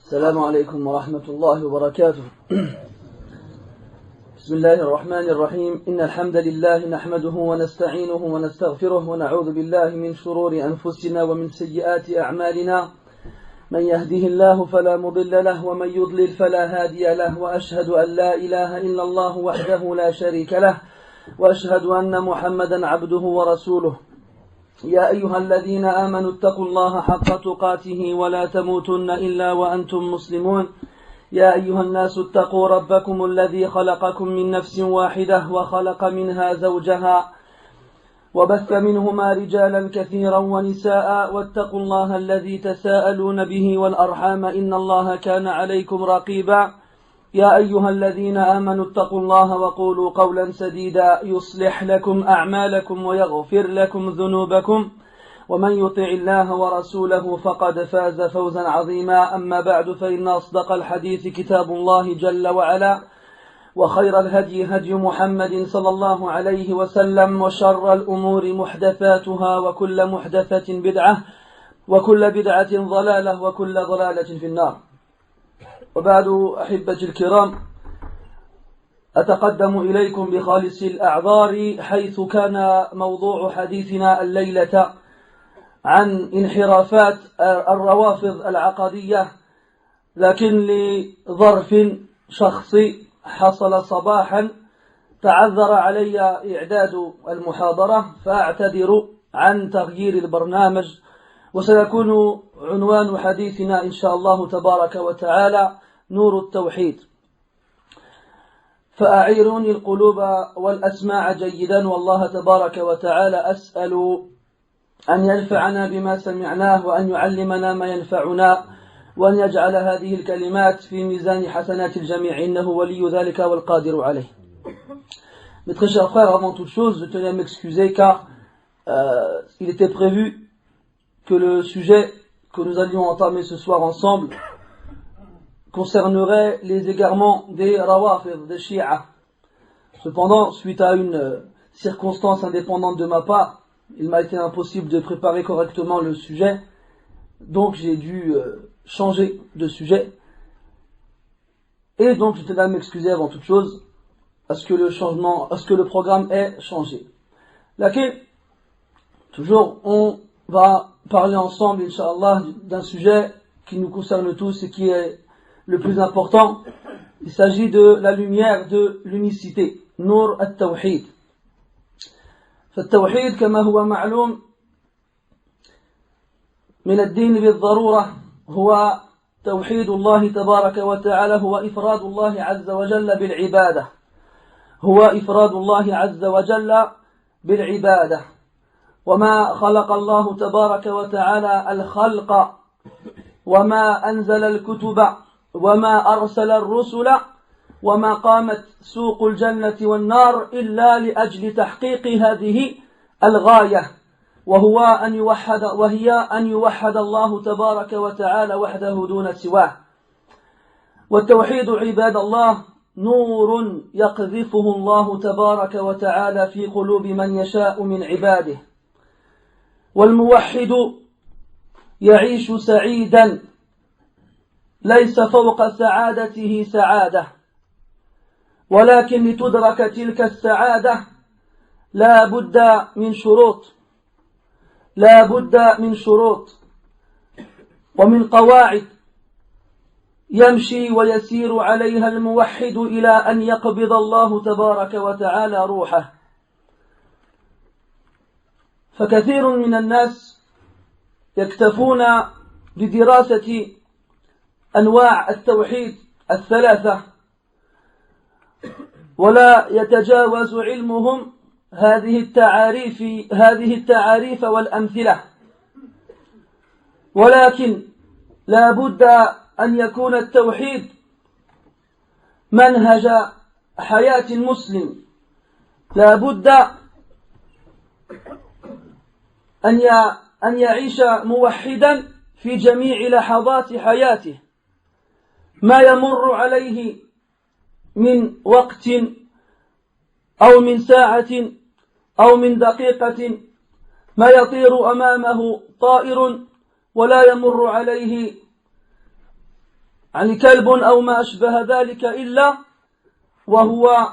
السلام عليكم ورحمة الله وبركاته. بسم الله الرحمن الرحيم. إن الحمد لله نحمده ونستعينه ونستغفره ونعوذ بالله من شرور أنفسنا ومن سيئات أعمالنا. من يهده الله فلا مضل له ومن يضلل فلا هادي له، وأشهد أن لا إله إلا الله وحده لا شريك له، وأشهد أن محمدا عبده ورسوله. يا أيها الذين آمنوا اتقوا الله حق تقاته ولا تموتن إلا وأنتم مسلمون. يا أيها الناس اتقوا ربكم الذي خلقكم من نفس واحدة وخلق منها زوجها وبث منهما رجالا كثيرا ونساء، واتقوا الله الذي تساءلون به والأرحام إن الله كان عليكم رقيبا. يا أيها الذين آمنوا اتقوا الله وقولوا قولا سديدا يصلح لكم أعمالكم ويغفر لكم ذنوبكم، ومن يطع الله ورسوله فقد فاز فوزا عظيما. أما بعد، فإن أصدق الحديث كتاب الله جل وعلا، وخير الهدي هدي محمد صلى الله عليه وسلم، وشر الأمور محدثاتها، وكل محدثة بدعة، وكل بدعة ضلالة، وكل ضلالة في النار. وبعد، أحبتي الكرام، أتقدم إليكم بخالص الأعذار، حيث كان موضوع حديثنا الليلة عن انحرافات الروافض العقدية، لكن لظرف شخصي حصل صباحا تعذر علي إعداد المحاضرة، فأعتذر عن تغيير البرنامج، وسيكون عنوان حديثنا إن شاء الله تبارك وتعالى نور التوحيد. فأعيروني القلوب والأسماع جيدا، والله تبارك وتعالى أسأل أن ينفعنا بما سمعناه، وأن يعلمنا ما ينفعنا، وأن يجعل هذه الكلمات في ميزان حسنات الجميع، إنه ولي ذلك والقادر عليه. Mes très chers frères, avant toute chose, je tenais à m'excuser car il était prévu que le sujet que nous allions entamer ce soir ensemble concernerait les égarements des Rawafid, des Shia. Cependant, suite à une circonstance indépendante de ma part, il m'a été impossible de préparer correctement le sujet, donc j'ai dû changer de sujet. Et donc je tenais à m'excuser avant toute chose à ce que le programme ait changé. Laquelle, toujours, on va parler ensemble, Inch'Allah, d'un sujet qui nous concerne tous et qui est le plus important. Il s'agit de la lumière de l'unicité, Nur al-Tawhid. فالتوحيد كما هو معلوم من الدين بالضرورة هو توحيد الله تبارك وتعالى، هو إفراد الله عز وجل بالعبادة، هو إفراد الله عز وجل بالعبادة. وما خلق الله تبارك وتعالى الخلق، وما أنزل الكتب، وما أرسل الرسل، وما قامت سوق الجنة والنار إلا لأجل تحقيق هذه الغاية، وهي أن يوحد الله تبارك وتعالى وحده دون سواه. والتوحيد عباد الله نور يقذفه الله تبارك وتعالى في قلوب من يشاء من عباده. والموحد يعيش سعيدا، ليس فوق سعادته سعادة، ولكن لتدرك تلك السعادة لا بد من شروط ومن قواعد يمشي ويسير عليها الموحد إلى أن يقبض الله تبارك وتعالى روحه. فكثير من الناس يكتفون بدراسة أنواع التوحيد الثلاثة، ولا يتجاوز علمهم هذه التعاريف والأمثلة، ولكن لا بد أن يكون التوحيد منهج حياة المسلم، لا بد أن يعيش موحدا في جميع لحظات حياته، ما يمر عليه من وقت أو من ساعة أو من دقيقة، ما يطير أمامه طائر ولا يمر عليه يعني كلب أو ما أشبه ذلك إلا وهو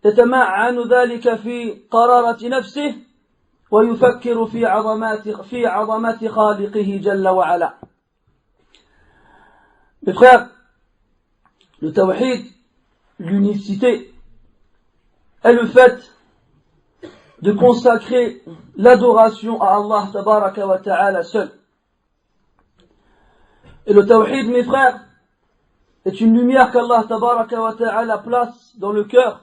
يتمعن ذلك في قرارة نفسه ويفكر في عظمات خالقه جل وعلا. Mes frères, le tawhid, l'unicité, est le fait de consacrer l'adoration à Allah tabaraka wa ta'ala seul. Et le tawhid, mes frères, est une lumière qu'Allah tabaraka wa ta'ala place dans le cœur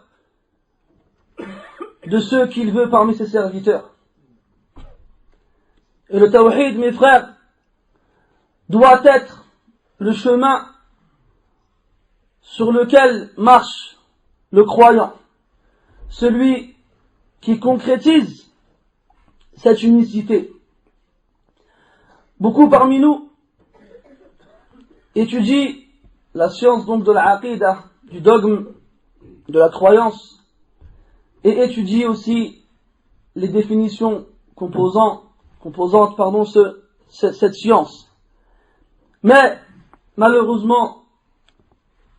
de ceux qu'il veut parmi ses serviteurs. Et le tawhid, mes frères, doit être le chemin sur lequel marche le croyant, celui qui concrétise cette unicité. Beaucoup parmi nous étudient la science donc de la aqidah, du dogme, de la croyance, et étudient aussi les définitions composantes cette science. Mais malheureusement,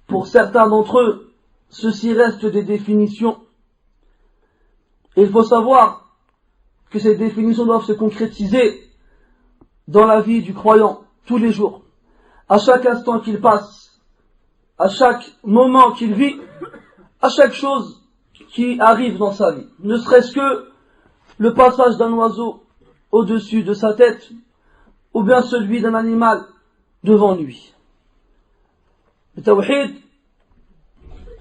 pour certains d'entre eux, ceci reste des définitions. Et il faut savoir que ces définitions doivent se concrétiser dans la vie du croyant, tous les jours, à chaque instant qu'il passe, à chaque moment qu'il vit, à chaque chose qui arrive dans sa vie. Ne serait-ce que le passage d'un oiseau au-dessus de sa tête, ou bien celui d'un animal devant lui. Le tawhid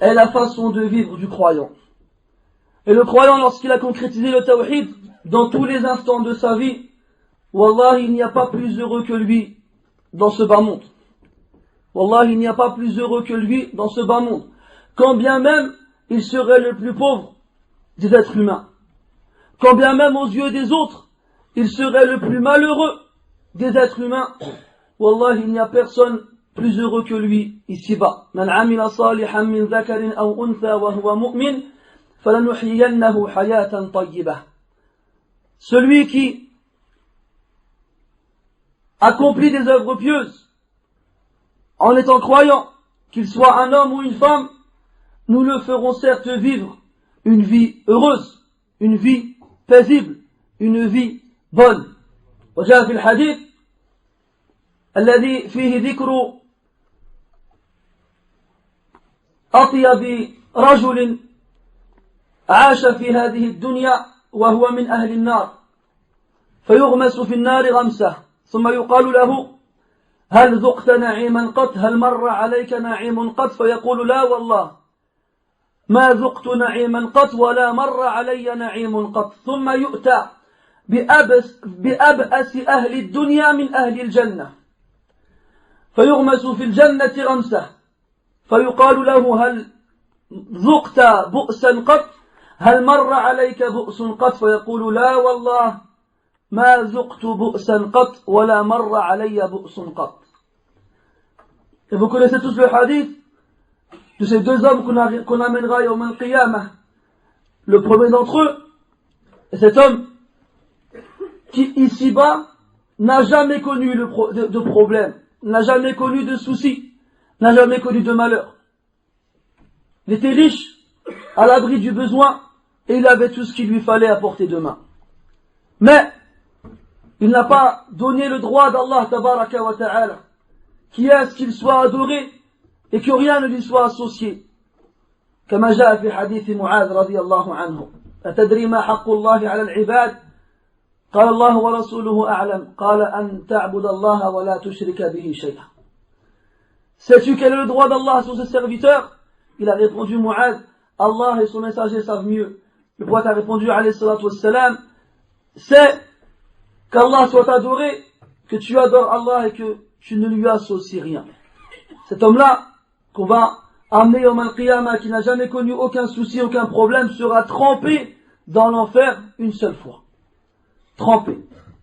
est la façon de vivre du croyant. Et le croyant, lorsqu'il a concrétisé le tawhid, dans tous les instants de sa vie, wallah, il n'y a pas plus heureux que lui dans ce bas monde. Wallah, il n'y a pas plus heureux que lui dans ce bas monde. Quand bien même il serait le plus pauvre des êtres humains. Quand bien même aux yeux des autres, il serait le plus malheureux des êtres humains. Wallah, il n'y a personne plus heureux que lui ici-bas. Man amila salihan min dhakarin aw untha wa huwa mu'min falanuhyiyannahu hayatan tayyibah. Celui qui accomplit des œuvres pieuses en étant croyant, qu'il soit un homme ou une femme, nous le ferons certes vivre une vie heureuse, une vie paisible, une vie bonne. وجاء في الحديث الذي فيه ذكر أطيب رجل عاش في هذه الدنيا وهو من أهل النار فيغمس في النار غمسة ثم يقال له هل ذقت نعيما قط هل مر عليك نعيم قط فيقول لا والله ما ذقت نعيما قط ولا مر علي نعيم قط ثم يؤتى بأبأس أهل الدنيا من أهل الجنة فيغمس في الجنة غمسة فيقال له هل ذقت بؤسا قط هل مر عليك بؤس قط فيقول لا والله ما ذقت بؤسا قط ولا مر علي بؤس قط. Et vous connaissez tous le hadith de ces deux hommes qu'on amènera yawm al-qiyamah. Le premier d'entre eux est cet homme qui ici-bas n'a jamais connu de problème, n'a jamais connu de soucis, n'a jamais connu de malheur. Il était riche, à l'abri du besoin, et il avait tout ce qu'il lui fallait à portée de main. Mais il n'a pas donné le droit d'Allah tabaraka wa ta'ala, qui est à ce qu'il soit adoré et que rien ne lui soit associé. كما جاء في حديث معاذ رضي الله عنه أتدري ما حق الله على العباد قال الله ورسوله أعلم قال أن تعبد الله ولا تشرك به شيئا. Sais-tu quel est le droit d'Allah sur ses serviteurs? Il a répondu Mu'adh, Allah et son messager savent mieux. Le prophète a répondu alayhi salatu wassalam, c'est qu'Allah soit adoré, que tu adores Allah et que tu ne lui associes rien. Cet homme-là, qu'on va amener yawm al-qiyamah, qui n'a jamais connu aucun souci, aucun problème, sera trempé dans l'enfer une seule fois. Trempé.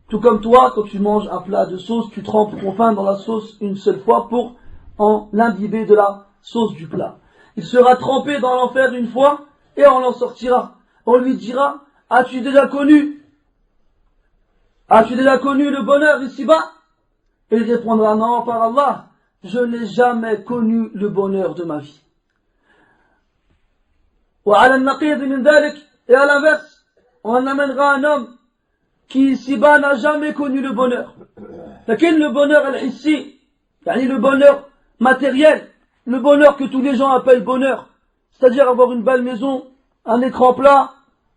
Tout comme toi, quand tu manges un plat de sauce, tu trempes ton pain dans la sauce une seule fois pour en l'imbiber de la sauce du plat. Il sera trempé dans l'enfer une fois et on l'en sortira. On lui dira, as-tu déjà connu le bonheur ici-bas? Et il répondra, non, par Allah, je n'ai jamais connu le bonheur de ma vie. وعلى النقيض من ذلك, et à l'inverse, on amènera un homme qui ici-bas n'a jamais connu le bonheur. لكن le bonheur al-hissi, يعني le bonheur matériel, le bonheur que tous les gens appellent bonheur, c'est-à-dire avoir une belle maison, un écran plat,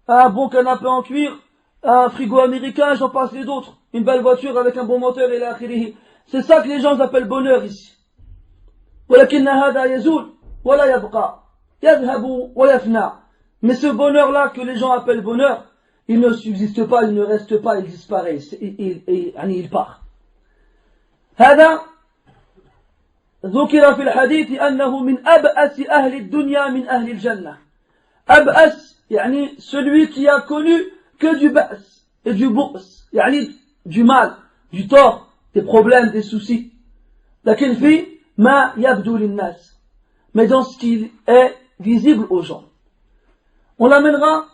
un bon canapé en cuir, un frigo américain, j'en passe les d'autres, une belle voiture avec un bon moteur et l'akhirihi. C'est ça que les gens appellent bonheur ici. ولكن هذا يزول ولا يبقى يذهب ويفنى. Mais ce bonheur-là que les gens appellent bonheur, il ne subsiste pas, il ne reste pas, il disparaît, il part. هذا ذكر في الحديث أنه من أبأس أهل الدنيا من أهل الجنة. أبأس يعني celui qui a connu que du ba's et du bu's, يعني du mal, du tort, des problèmes, des soucis. لكن في ما يبدو للناس, mais dans ce qui est visible aux gens. On l'amènera,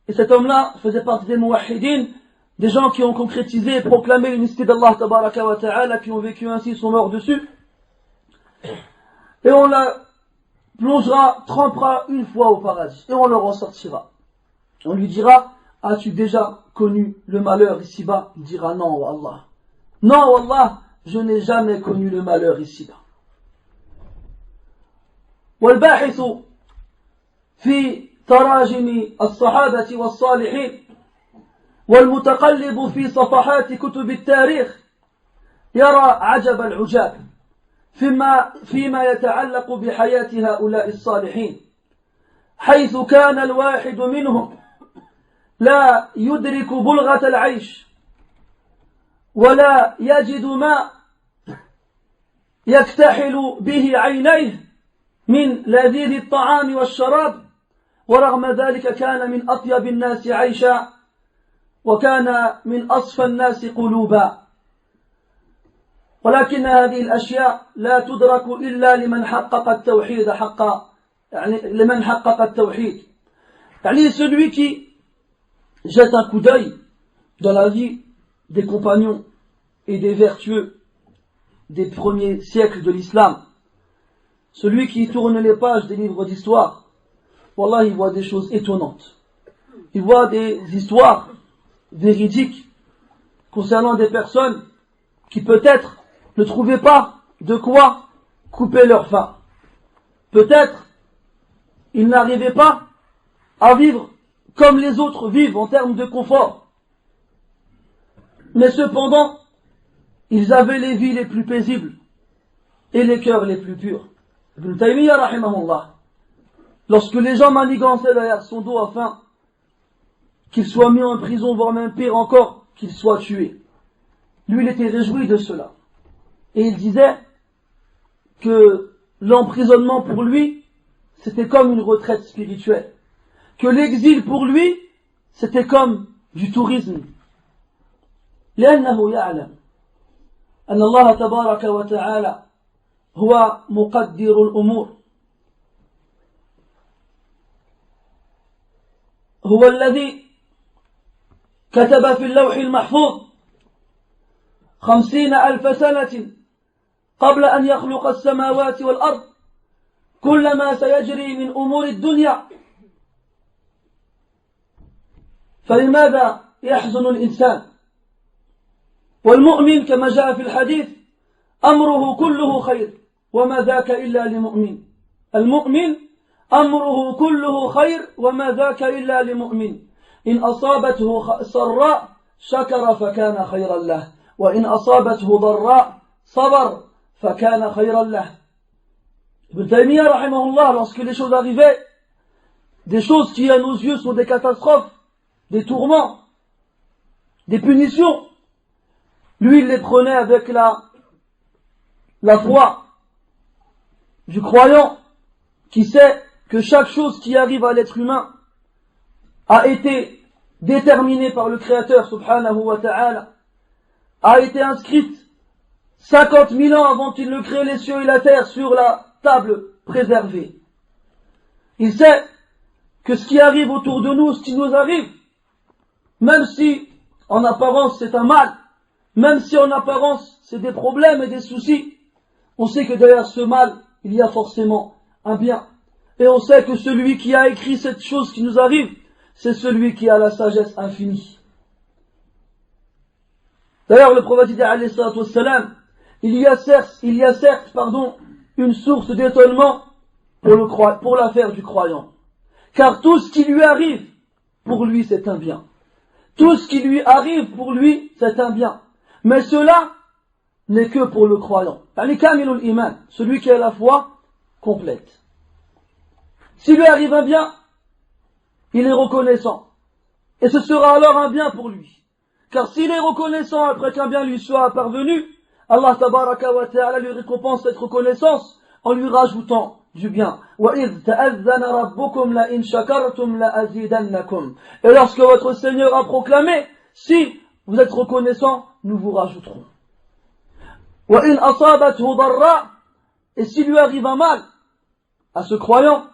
et cet homme-là faisait partie des muwahhidin, des gens qui ont concrétisé et proclamé l'unicité d'Allah tabaraka wa ta'ala, qui ont vécu ainsi, sont morts dessus. Et on la plongera, trempera une fois au paradis, et on le ressortira. On lui dira, as-tu déjà connu le malheur ici-bas? Il dira, non, wallah. Non, wallah, je n'ai jamais connu le malheur ici-bas. والباحث في تراجم الصحابة والصالحين والمتقلب في صفحات كتب التاريخ يرى عجب العجاب فيما يتعلق بحياة هؤلاء الصالحين, حيث كان الواحد منهم لا يدرك بلغة العيش ولا يجد ما يكتحل به عينيه من لذيذ الطعام والشراب, ورغم ذلك كان من أطيب الناس عيشا وكان من أصفى الناس قلوبا. ولكن هذه الأشياء لا تدرك إلا لمن حقق التوحيد حقا, يعني لمن حقق التوحيد, يعني celui qui jette un coup d'œil dans la vie des compagnons et des vertueux des premiers siècles de l'islam, celui qui tourne les pages des livres d'histoire, wallah, il voit des choses étonnantes. Il voit des histoires véridiques concernant des personnes qui peut-être ne trouvaient pas de quoi couper leur faim. Peut-être ils n'arrivaient pas à vivre comme les autres vivent en termes de confort. Mais cependant, ils avaient les vies les plus paisibles et les cœurs les plus purs. Ibn Taymiyyah rahimahullah, lorsque les gens manigançaient derrière son dos afin qu'il soit mis en prison, voire même pire encore, qu'il soit tué, lui il était réjoui de cela. Et il disait que l'emprisonnement pour lui, c'était comme une retraite spirituelle. Que l'exil pour lui, c'était comme du tourisme. لأنه يعلم أن الله تبارك وتعالى هو مقدر الأمور, هو الذي كتب في اللوح المحفوظ 50,000 سنة قبل أن يخلق السماوات والأرض كل ما سيجري من أمور الدنيا. فلماذا يحزن الإنسان؟ والمؤمن كما جاء في الحديث أمره كله خير وما ذاك إلا لمؤمن. المؤمن أمره كله خير وما ذاك إلا لمؤمن. إن أصابته سراء شكر فكان خيرا له وإن أصابته ضراء صبر فكان خيرا له. Ibn Taymiyyah rahimahullah, lorsque les choses arrivaient, des choses qui à nos yeux sont des catastrophes, des tourments, des punitions, lui il les prenait avec la foi du croyant qui sait que chaque chose qui arrive à l'être humain a été déterminée par le Créateur subhanahu wa ta'ala, a été inscrite 50 000 ans avant qu'il ne crée les cieux et la terre sur la table préservée. Il sait que ce qui arrive autour de nous, ce qui nous arrive, même si en apparence c'est un mal, même si en apparence c'est des problèmes et des soucis, on sait que derrière ce mal, il y a forcément un bien. Et on sait que celui qui a écrit cette chose qui nous arrive, c'est celui qui a la sagesse infinie. D'ailleurs, le prophète dit, alayhi salatu wassalam, il y a certes, une source d'étonnement pour l'affaire du croyant. Car tout ce qui lui arrive, pour lui, c'est un bien. Tout ce qui lui arrive, pour lui, c'est un bien. Mais cela n'est que pour le croyant. Kamilul iman, celui qui a la foi complète. S'il lui arrive un bien, il est reconnaissant. Et ce sera alors un bien pour lui. Car s'il est reconnaissant après qu'un bien lui soit parvenu, Allah tabaraka wa ta'ala lui récompense cette reconnaissance en lui rajoutant du bien. وَإِذْ تَأَذَّنَ رَبُّكُمْ لَإِنْ شَكَرْتُمْ لَأَزِيدَنَّكُمْ. Et lorsque votre Seigneur a proclamé, si vous êtes reconnaissant, nous vous rajouterons. وَإِنْ أَصَابَتْهُ ضَرَّةٌ. Et s'il lui arrive un mal, à ce croyant,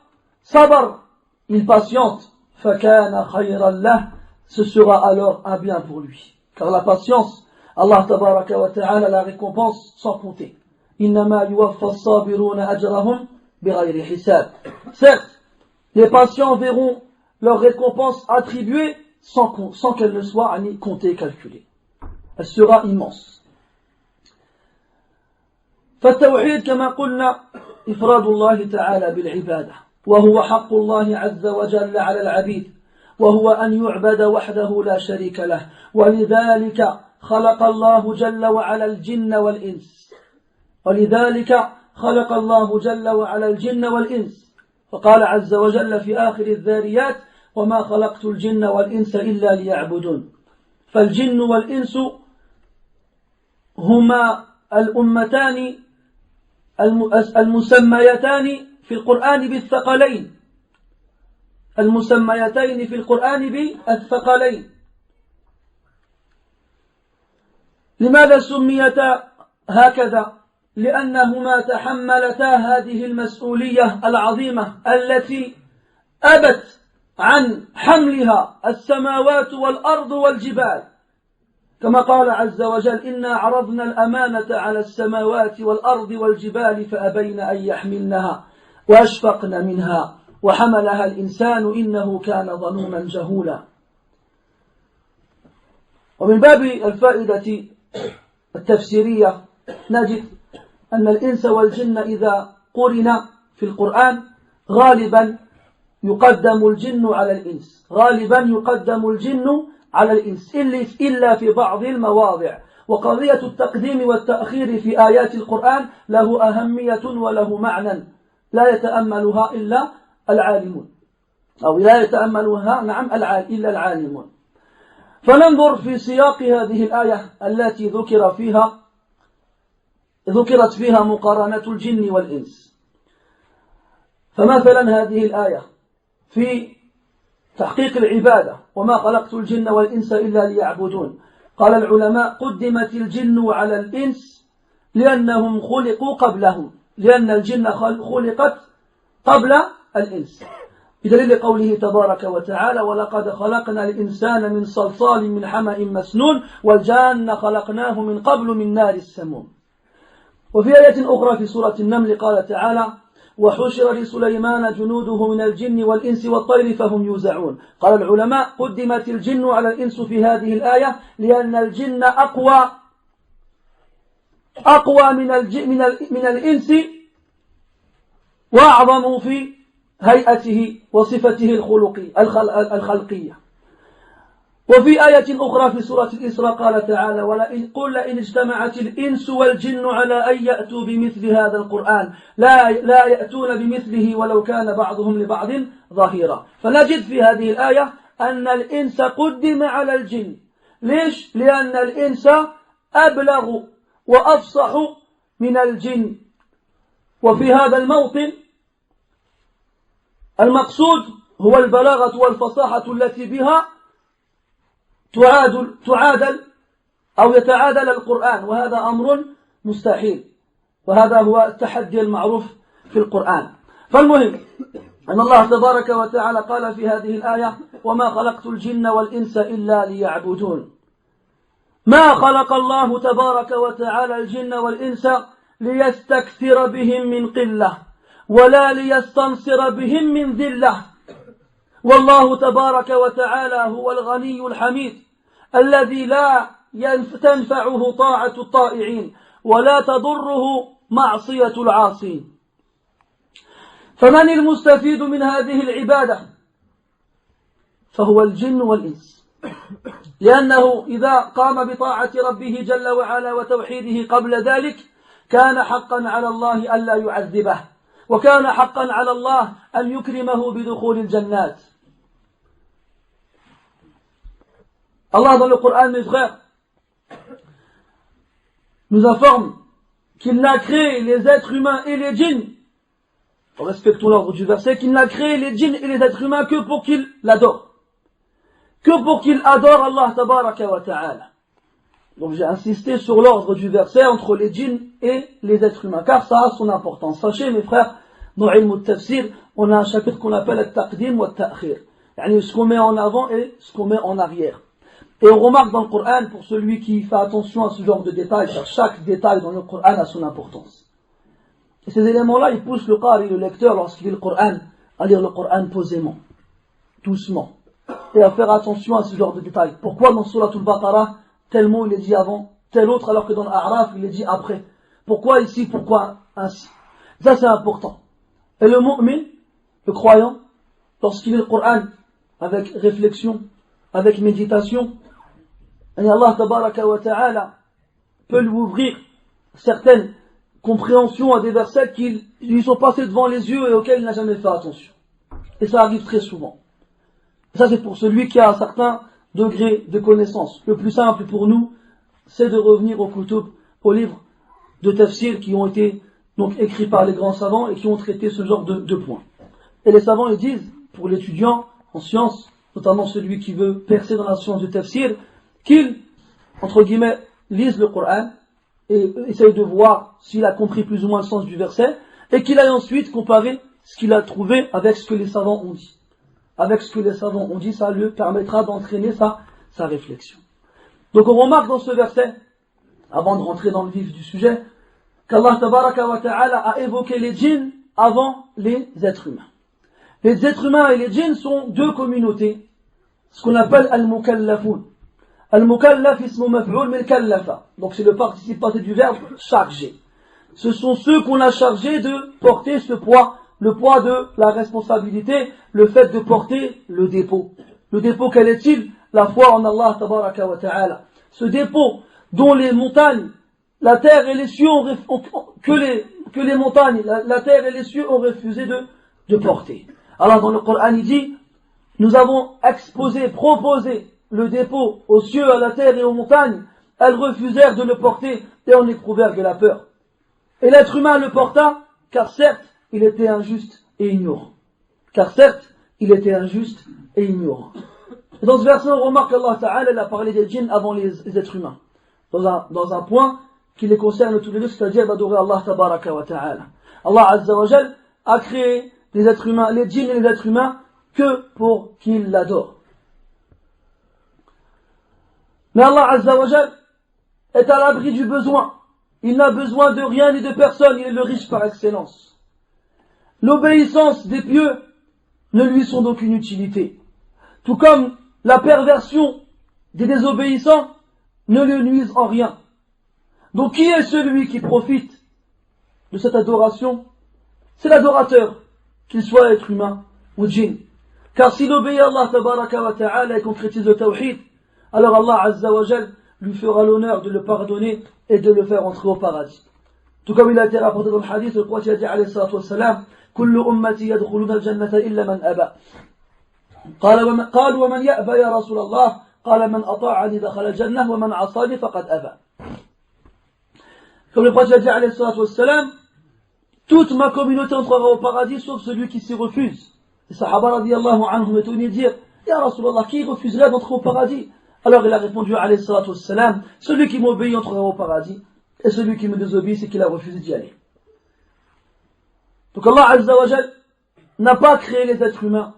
sabar, il patiente, فَكَانَ خَيْرًا لَهُ. Ce sera alors un bien pour lui. Car la patience, Allah tabaraka wa ta'ala la récompense sans compter. إِنَّمَا يُوَفَّى الصَّابِرُونَ أَجْرَهُمْ بِغَيْرِ حِسَابٍ. Certes, les patients verront leur récompense attribuée sans qu'elle ne soit ni comptée, calculée. Elle sera immense. فالتوحيد كما قلنا إفراد الله تعالى بالعبادة، وهو حق الله عز وجل على العبيد، وهو أن يعبد وحده لا شريك له، ولذلك خلق الله جل وعلا الجن والإنس. فقال عز وجل في آخر الذاريات: وما خلقت الجن والإنس إلا ليعبدون. فالجن والإنس هما الأمتان المسميتان في القرآن بالثقلين. لماذا سميتا هكذا؟ لأنهما تحملتا هذه المسؤولية العظيمة التي أبت عن حملها السماوات والأرض والجبال، كما قال عز وجل: إنا عرضنا الأمانة على السماوات والأرض والجبال فأبين أن يحملنها وأشفقن منها وحملها الإنسان إنه كان ظلوما جهولا. ومن باب الفائدة التفسيرية نجد أن الإنس والجن إذا قرن في القرآن غالبا يقدم الجن على الإنس إلا في بعض المواضع. وقضية التقديم والتأخير في آيات القرآن له أهمية وله معنى لا يتأملها إلا العالمون، أو لا يتأملها إلا العالمون. فننظر في سياق هذه الآية التي ذكرت فيها مقارنة الجن والإنس. فمثلا هذه الآية في تحقيق العبادة: وما خلقت الجن والإنس إلا ليعبدون. قال العلماء: قدمت الجن على الإنس لأنهم خلقوا قبلهم، لأن الجن خلقت قبل الإنس، بدليل قوله تبارك وتعالى: ولقد خلقنا الإنسان من صلصال من حمأ مسنون والجان خلقناه من قبل من نار السموم. وفي آية أخرى في سورة النمل قال تعالى: وحشر لسليمان جنوده من الجن والإنس والطير فهم يوزعون. قال العلماء: قدمت الجن على الإنس في هذه الآية لأن الجن أقوى من الإنس وأعظم في هيئته وصفته الخلقية. وفي آية أخرى في سورة الإسراء قال تعالى: قل لئن اجتمعت الإنس والجن على أن يأتوا بمثل هذا القرآن لا يأتون بمثله ولو كان بعضهم لبعض ظهيرا. فنجد في هذه الآية أن الإنس قدم على الجن. ليش؟ لأن الإنس أبلغ وأفصح من الجن. وفي هذا الموطن المقصود هو البلاغة والفصاحة التي بها تعادل أو يتعادل القرآن، وهذا أمر مستحيل، وهذا هو التحدي المعروف في القرآن. فالمهم أن الله تبارك وتعالى قال في هذه الآية: وما خلقت الجن والإنس إلا ليعبدون. ما خلق الله تبارك وتعالى الجن والإنس ليستكثر بهم من قلة ولا ليستنصر بهم من ذلة والله تبارك وتعالى هو الغني الحميد الذي لا تنفعه طاعة الطائعين ولا تضره معصية العاصين. فمن المستفيد من هذه العبادة؟ فهو الجن والإنس، لأنه إذا قام بطاعة ربه جل وعلا وتوحيده قبل ذلك كان حقا على الله ألا يعذبه، وكان حقا على الله أن يكرمه بدخول الجنات. Allah dans le Coran, mes frères, nous informe qu'il n'a créé les êtres humains et les djinns, respectons l'ordre du verset, qu'il n'a créé les djinns et les êtres humains que pour qu'ils l'adorent, que pour qu'ils adorent Allah tabaraka wa ta'ala. Donc j'ai insisté sur l'ordre du verset entre les djinns et les êtres humains, car ça a son importance. Sachez mes frères, dans Ilm al-Tafsir, on a un chapitre qu'on appelle al-Taqdim wa al-Ta'khir, yani ce qu'on met en avant et ce qu'on met en arrière. Et on remarque dans le Coran, pour celui qui fait attention à ce genre de détails, car chaque détail dans le Coran a son importance. Et ces éléments-là, ils poussent le qari, le lecteur, lorsqu'il lit le Coran, à lire le Coran posément, doucement, et à faire attention à ce genre de détails. Pourquoi dans Surat al-Baqarah, tel mot il est dit avant, tel autre, alors que dans l'A'raf il est dit après? Pourquoi ici, pourquoi ainsi? Ça c'est important. Et le mu'min, le croyant, lorsqu'il lit le Coran avec réflexion, avec méditation, et Allah tabaraka wa ta'ala peut lui ouvrir certaines compréhensions à des versets qui lui sont passés devant les yeux et auxquels il n'a jamais fait attention. Et ça arrive très souvent. Et ça c'est pour celui qui a un certain degré de connaissance. Le plus simple pour nous, c'est de revenir au kutub, aux livres de tafsir qui ont été donc écrits par les grands savants et qui ont traité ce genre de points. Et les savants ils disent, pour l'étudiant en sciences, notamment celui qui veut percer dans la science du tafsir, qu'il, entre guillemets, lise le Coran et essaye de voir s'il a compris plus ou moins le sens du verset, et qu'il aille ensuite comparer ce qu'il a trouvé avec ce que les savants ont dit. Avec ce que les savants ont dit, ça lui permettra d'entraîner sa réflexion. Donc on remarque dans ce verset, avant de rentrer dans le vif du sujet, qu'Allah tabaraka wa ta'ala a évoqué les djinns avant les êtres humains. Les êtres humains et les djinns sont deux communautés, ce qu'on appelle al-mukallafoun. Al-mukallaf ismu maf'ul min kallafa. Donc c'est le participe passé du verbe chargé. Ce sont ceux qu'on a chargés de porter ce poids, le poids de la responsabilité, le fait de porter le dépôt. Le dépôt, quel est-il? La foi en Allah tabaraka wa ta'ala. Ce dépôt dont les montagnes, la terre et les cieux que les montagnes, la terre et les cieux ont refusé de porter. Alors dans le Coran il dit, nous avons proposé le dépôt aux cieux, à la terre et aux montagnes, elles refusèrent de le porter et en éprouvèrent de la peur. Et l'être humain le porta, car certes, il était injuste et ignorant. Car certes, il était injuste et ignorant. Et dans ce verset, on remarque qu'Allah Ta'ala, il a parlé des djinns avant les êtres humains. Dans un point qui les concerne tous les deux, c'est-à-dire d'adorer Allah Tabaraka wa Ta'ala. Allah Azza wa Jal a créé les êtres humains, les djinns et les êtres humains, que pour qu'ils l'adorent. Mais Allah Azza wa Jal est à l'abri du besoin. Il n'a besoin de rien ni de personne, il est le riche par excellence. L'obéissance des pieux ne lui sont d'aucune utilité. Tout comme la perversion des désobéissants ne lui nuisent en rien. Donc qui est celui qui profite de cette adoration? C'est l'adorateur, qu'il soit être humain ou djinn. Car s'il obéit à Allah tabaraka wa ta'ala et concrétise le tawhid, alors Allah Azza wa Jal lui fera l'honneur de le pardonner et de le faire entrer au paradis. Tout comme il a été rapporté dans le hadith, le prophète a dit alayhi salatu wassalam, kullu ummati yadkhuluna al-jannata illa man aba. قال ومن يأبى يا رسول الله قال من أطاعني دخل الجنة ومن عصاني فقد أبى. Comme le prophète a dit alayhi salatu wassalam, toute ma communauté entrera au paradis sauf celui qui s'y refuse. Les sahaba radiyallahu anhum étaient dire, Ya Rasulallah, qui refuserait d'entrer au paradis? Alors il a répondu alayhi salatu wassalam, celui qui m'obéit entrera au paradis, et celui qui me désobéit, c'est qu'il a refusé d'y aller. Donc Allah Azza wa Jal n'a pas créé les êtres humains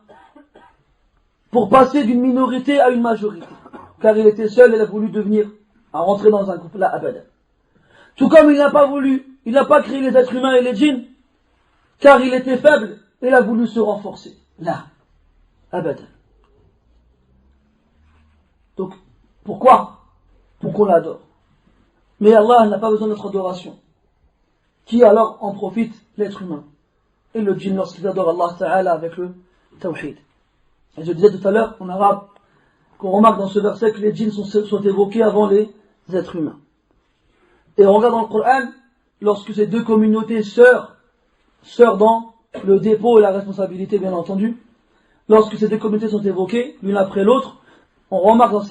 pour passer d'une minorité à une majorité, car il était seul et il a voulu rentrer dans un couple là abadan. Tout comme il n'a pas créé les êtres humains et les djinns, car il était faible et il a voulu se renforcer. Là, abadan. Donc, pourquoi? Pour qu'on l'adore. Mais Allah n'a pas besoin de notre adoration. Qui alors en profite? L'être humain. Et le djinn lorsqu'il adore Allah Ta'ala avec le tawhid. Et je disais tout à l'heure en arabe qu'on remarque dans ce verset que les djinns sont évoqués avant les êtres humains. Et on regarde dans le Coran, lorsque ces deux communautés sœurs dans le dépôt et la responsabilité bien entendu, lorsque ces deux communautés sont évoquées l'une après l'autre, on remarque dans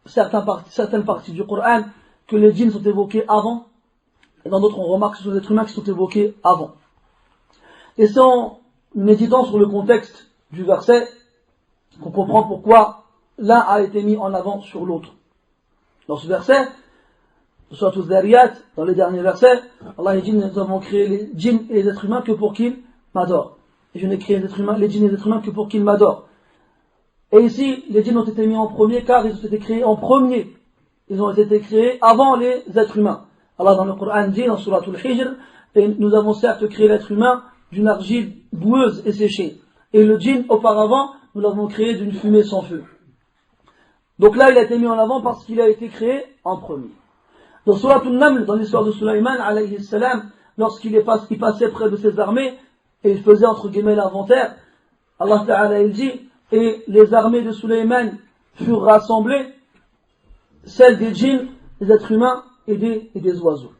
certaines parties du Coran que les djinns sont évoqués avant, et dans d'autres on remarque que ce sont les êtres humains qui sont évoqués avant. Et c'est en méditant sur le contexte du verset qu'on comprend pourquoi l'un a été mis en avant sur l'autre. Dans ce verset, Surat Al-Dhariyat, dans les derniers versets, Allah dit: nous avons créé les djinns et les êtres humains que pour qu'ils m'adorent. Et je n'ai créé les djinns et les êtres humains que pour qu'ils m'adorent. Et ici, les djinns ont été mis en premier car ils ont été créés en premier. Ils ont été créés avant les êtres humains. Allah dans le Coran dit, dans Surat Al-Hijr, et nous avons certes créé l'être humain d'une argile boueuse et séchée. Et le djinn, auparavant, nous l'avons créé d'une fumée sans feu. Donc là, il a été mis en avant parce qu'il a été créé en premier. Dans Surat Al-Naml, dans l'histoire de Sulayman, alayhi salam, lorsqu'il passait près de ses armées, et il faisait entre guillemets l'inventaire, Allah Ta'ala il dit, et les armées de Sulayman furent rassemblées, celles des djinns, des êtres humains et des oiseaux.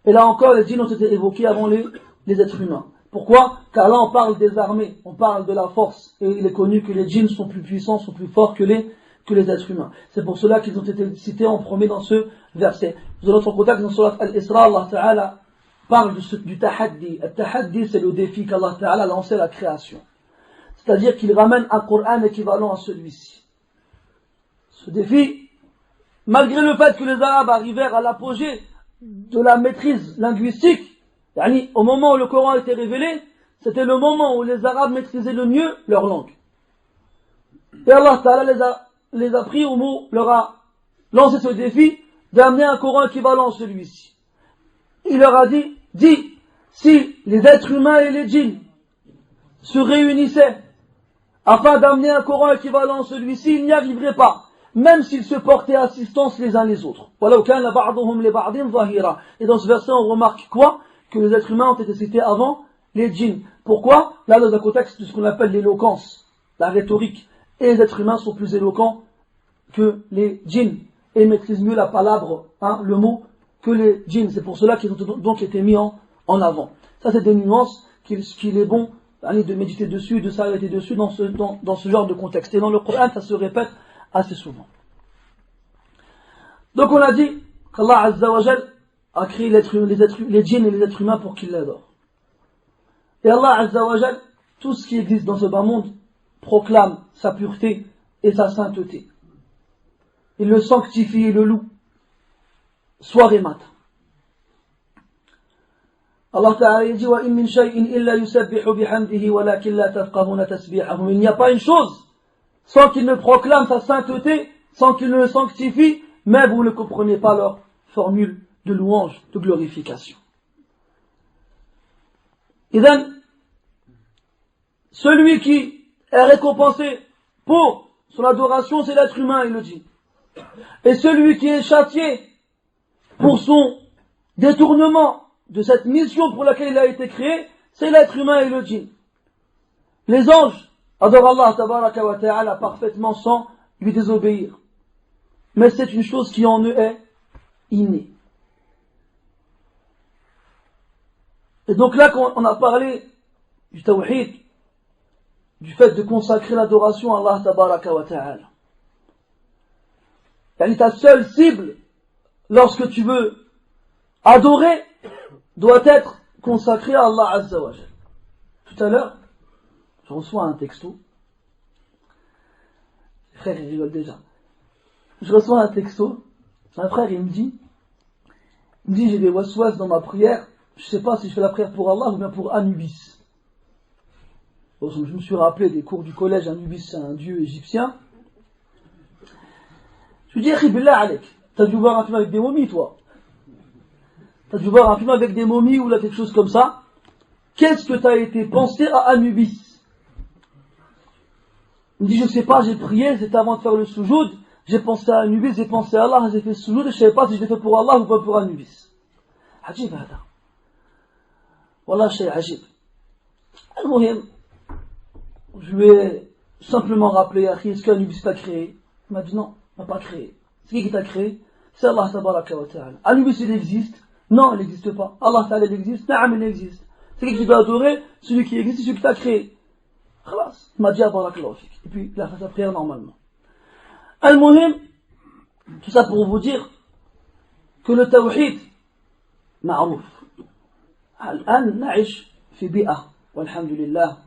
Et là encore, les djinns ont été évoqués avant les êtres humains. Pourquoi? Car là, on parle des armées, on parle de la force, et il est connu que les djinns sont plus puissants, sont plus forts que les êtres humains. C'est pour cela qu'ils ont été cités en premier dans ce verset. Dans notre contexte, dans Surat Al-Isra, Allah Ta'ala parle du tahaddi. Le tahaddi, c'est le défi qu'Allah Ta'ala a lancé à la création. C'est-à-dire qu'il ramène un Coran équivalent à celui-ci. Ce défi, malgré le fait que les Arabes arrivèrent à l'apogée de la maîtrise linguistique, au moment où le Coran a été révélé, c'était le moment où les Arabes maîtrisaient le mieux leur langue. Et Allah Ta'ala les a pris au mot, leur a lancé ce défi d'amener un Coran équivalent à celui-ci. Il leur a dit, si les êtres humains et les djinns se réunissaient afin d'amener un Coran équivalent à celui-ci, ils n'y arriveraient pas, même s'ils se portaient assistance les uns les autres. Et dans ce verset, on remarque quoi? Que les êtres humains ont été cités avant les djinns. Pourquoi? Là, dans un contexte de ce qu'on appelle l'éloquence, la rhétorique. Et les êtres humains sont plus éloquents que les djinns et maîtrisent mieux la palabre, le mot, que les djinns. C'est pour cela qu'ils ont donc été mis en avant. Ça, c'est des nuances qu'il est bon de méditer dessus, de s'arrêter dessus dans ce genre de contexte. Et dans le Coran, ça se répète assez souvent. Donc on a dit qu'Allah Azza wa Jal a créé les djinns et les êtres humains pour qu'ils l'adorent. Et Allah Azza wa Jal, tout ce qui existe dans ce bas monde, proclame sa pureté et sa sainteté. Il le sanctifie et le loue, soir et matin. Allah Ta'ala dit: وَإِن مِّن شَيْءٍ إِلَّا يُسَبِّحُ بِحَمْدِهِ وَلَكِنْ لَا تَفْقَهُونَ تَسْبِيحَهُمْ. Il n'y a pas une chose sans qu'il ne proclame sa sainteté, sans qu'il ne le sanctifie, mais vous ne comprenez pas leur formule de louange, de glorification. Et donc, celui qui est récompensé pour son adoration, c'est l'être humain, il le dit. Et celui qui est châtié pour son détournement de cette mission pour laquelle il a été créé, c'est l'être humain et le djinn. Les anges adorent Allah tabaraka wa ta'ala parfaitement sans lui désobéir. Mais c'est une chose qui en eux est innée. Et donc là, quand on a parlé du tawhid, du fait de consacrer l'adoration à Allah tabaraka wa ta'ala, ta seule cible, lorsque tu veux adorer, doit être consacrée à Allah Azza wa Jal. Tout à l'heure, je reçois un texto. Frère, il rigole déjà. Je reçois un texto. Un frère, il me dit, j'ai des waswas dans ma prière. Je ne sais pas si je fais la prière pour Allah ou bien pour Anubis. Bon, je me suis rappelé des cours du collège. Anubis, c'est un dieu égyptien. Je lui dis, billah alek, t'as dû voir un film avec des momies, toi. Tu as dû voir un film avec des momies ou là quelque chose comme ça. Qu'est-ce que tu as été pensé à Anubis? Il me dit, je sais pas, j'ai prié, c'était avant de faire le soujoud, j'ai pensé à Anubis, j'ai pensé à Allah, j'ai fait le soujoud, et je savais pas si je l'ai fait pour Allah ou pas pour Anubis. Ajib, hada. Wallah, shay ajib. Al-Muhim, je lui ai simplement rappelé, est-ce qu'Anubis t'a créé? Il m'a dit non, il m'a pas créé. C'est qui t'a créé? C'est Allah tabaraka wa ta'ala. Anubis il existe? Non, il n'existe pas. Allah ta'ala il existe? Naam, il existe. C'est qui tu dois adorer? Celui qui existe, c'est celui qui t'a créé. Khalas, il m'a dit barakallahu fik. Et puis il a fait sa prière normalement. Al-Muhim, tout ça pour vous dire que le tawhid, ma'rouf. الآن نعيش في بيئة والحمد لله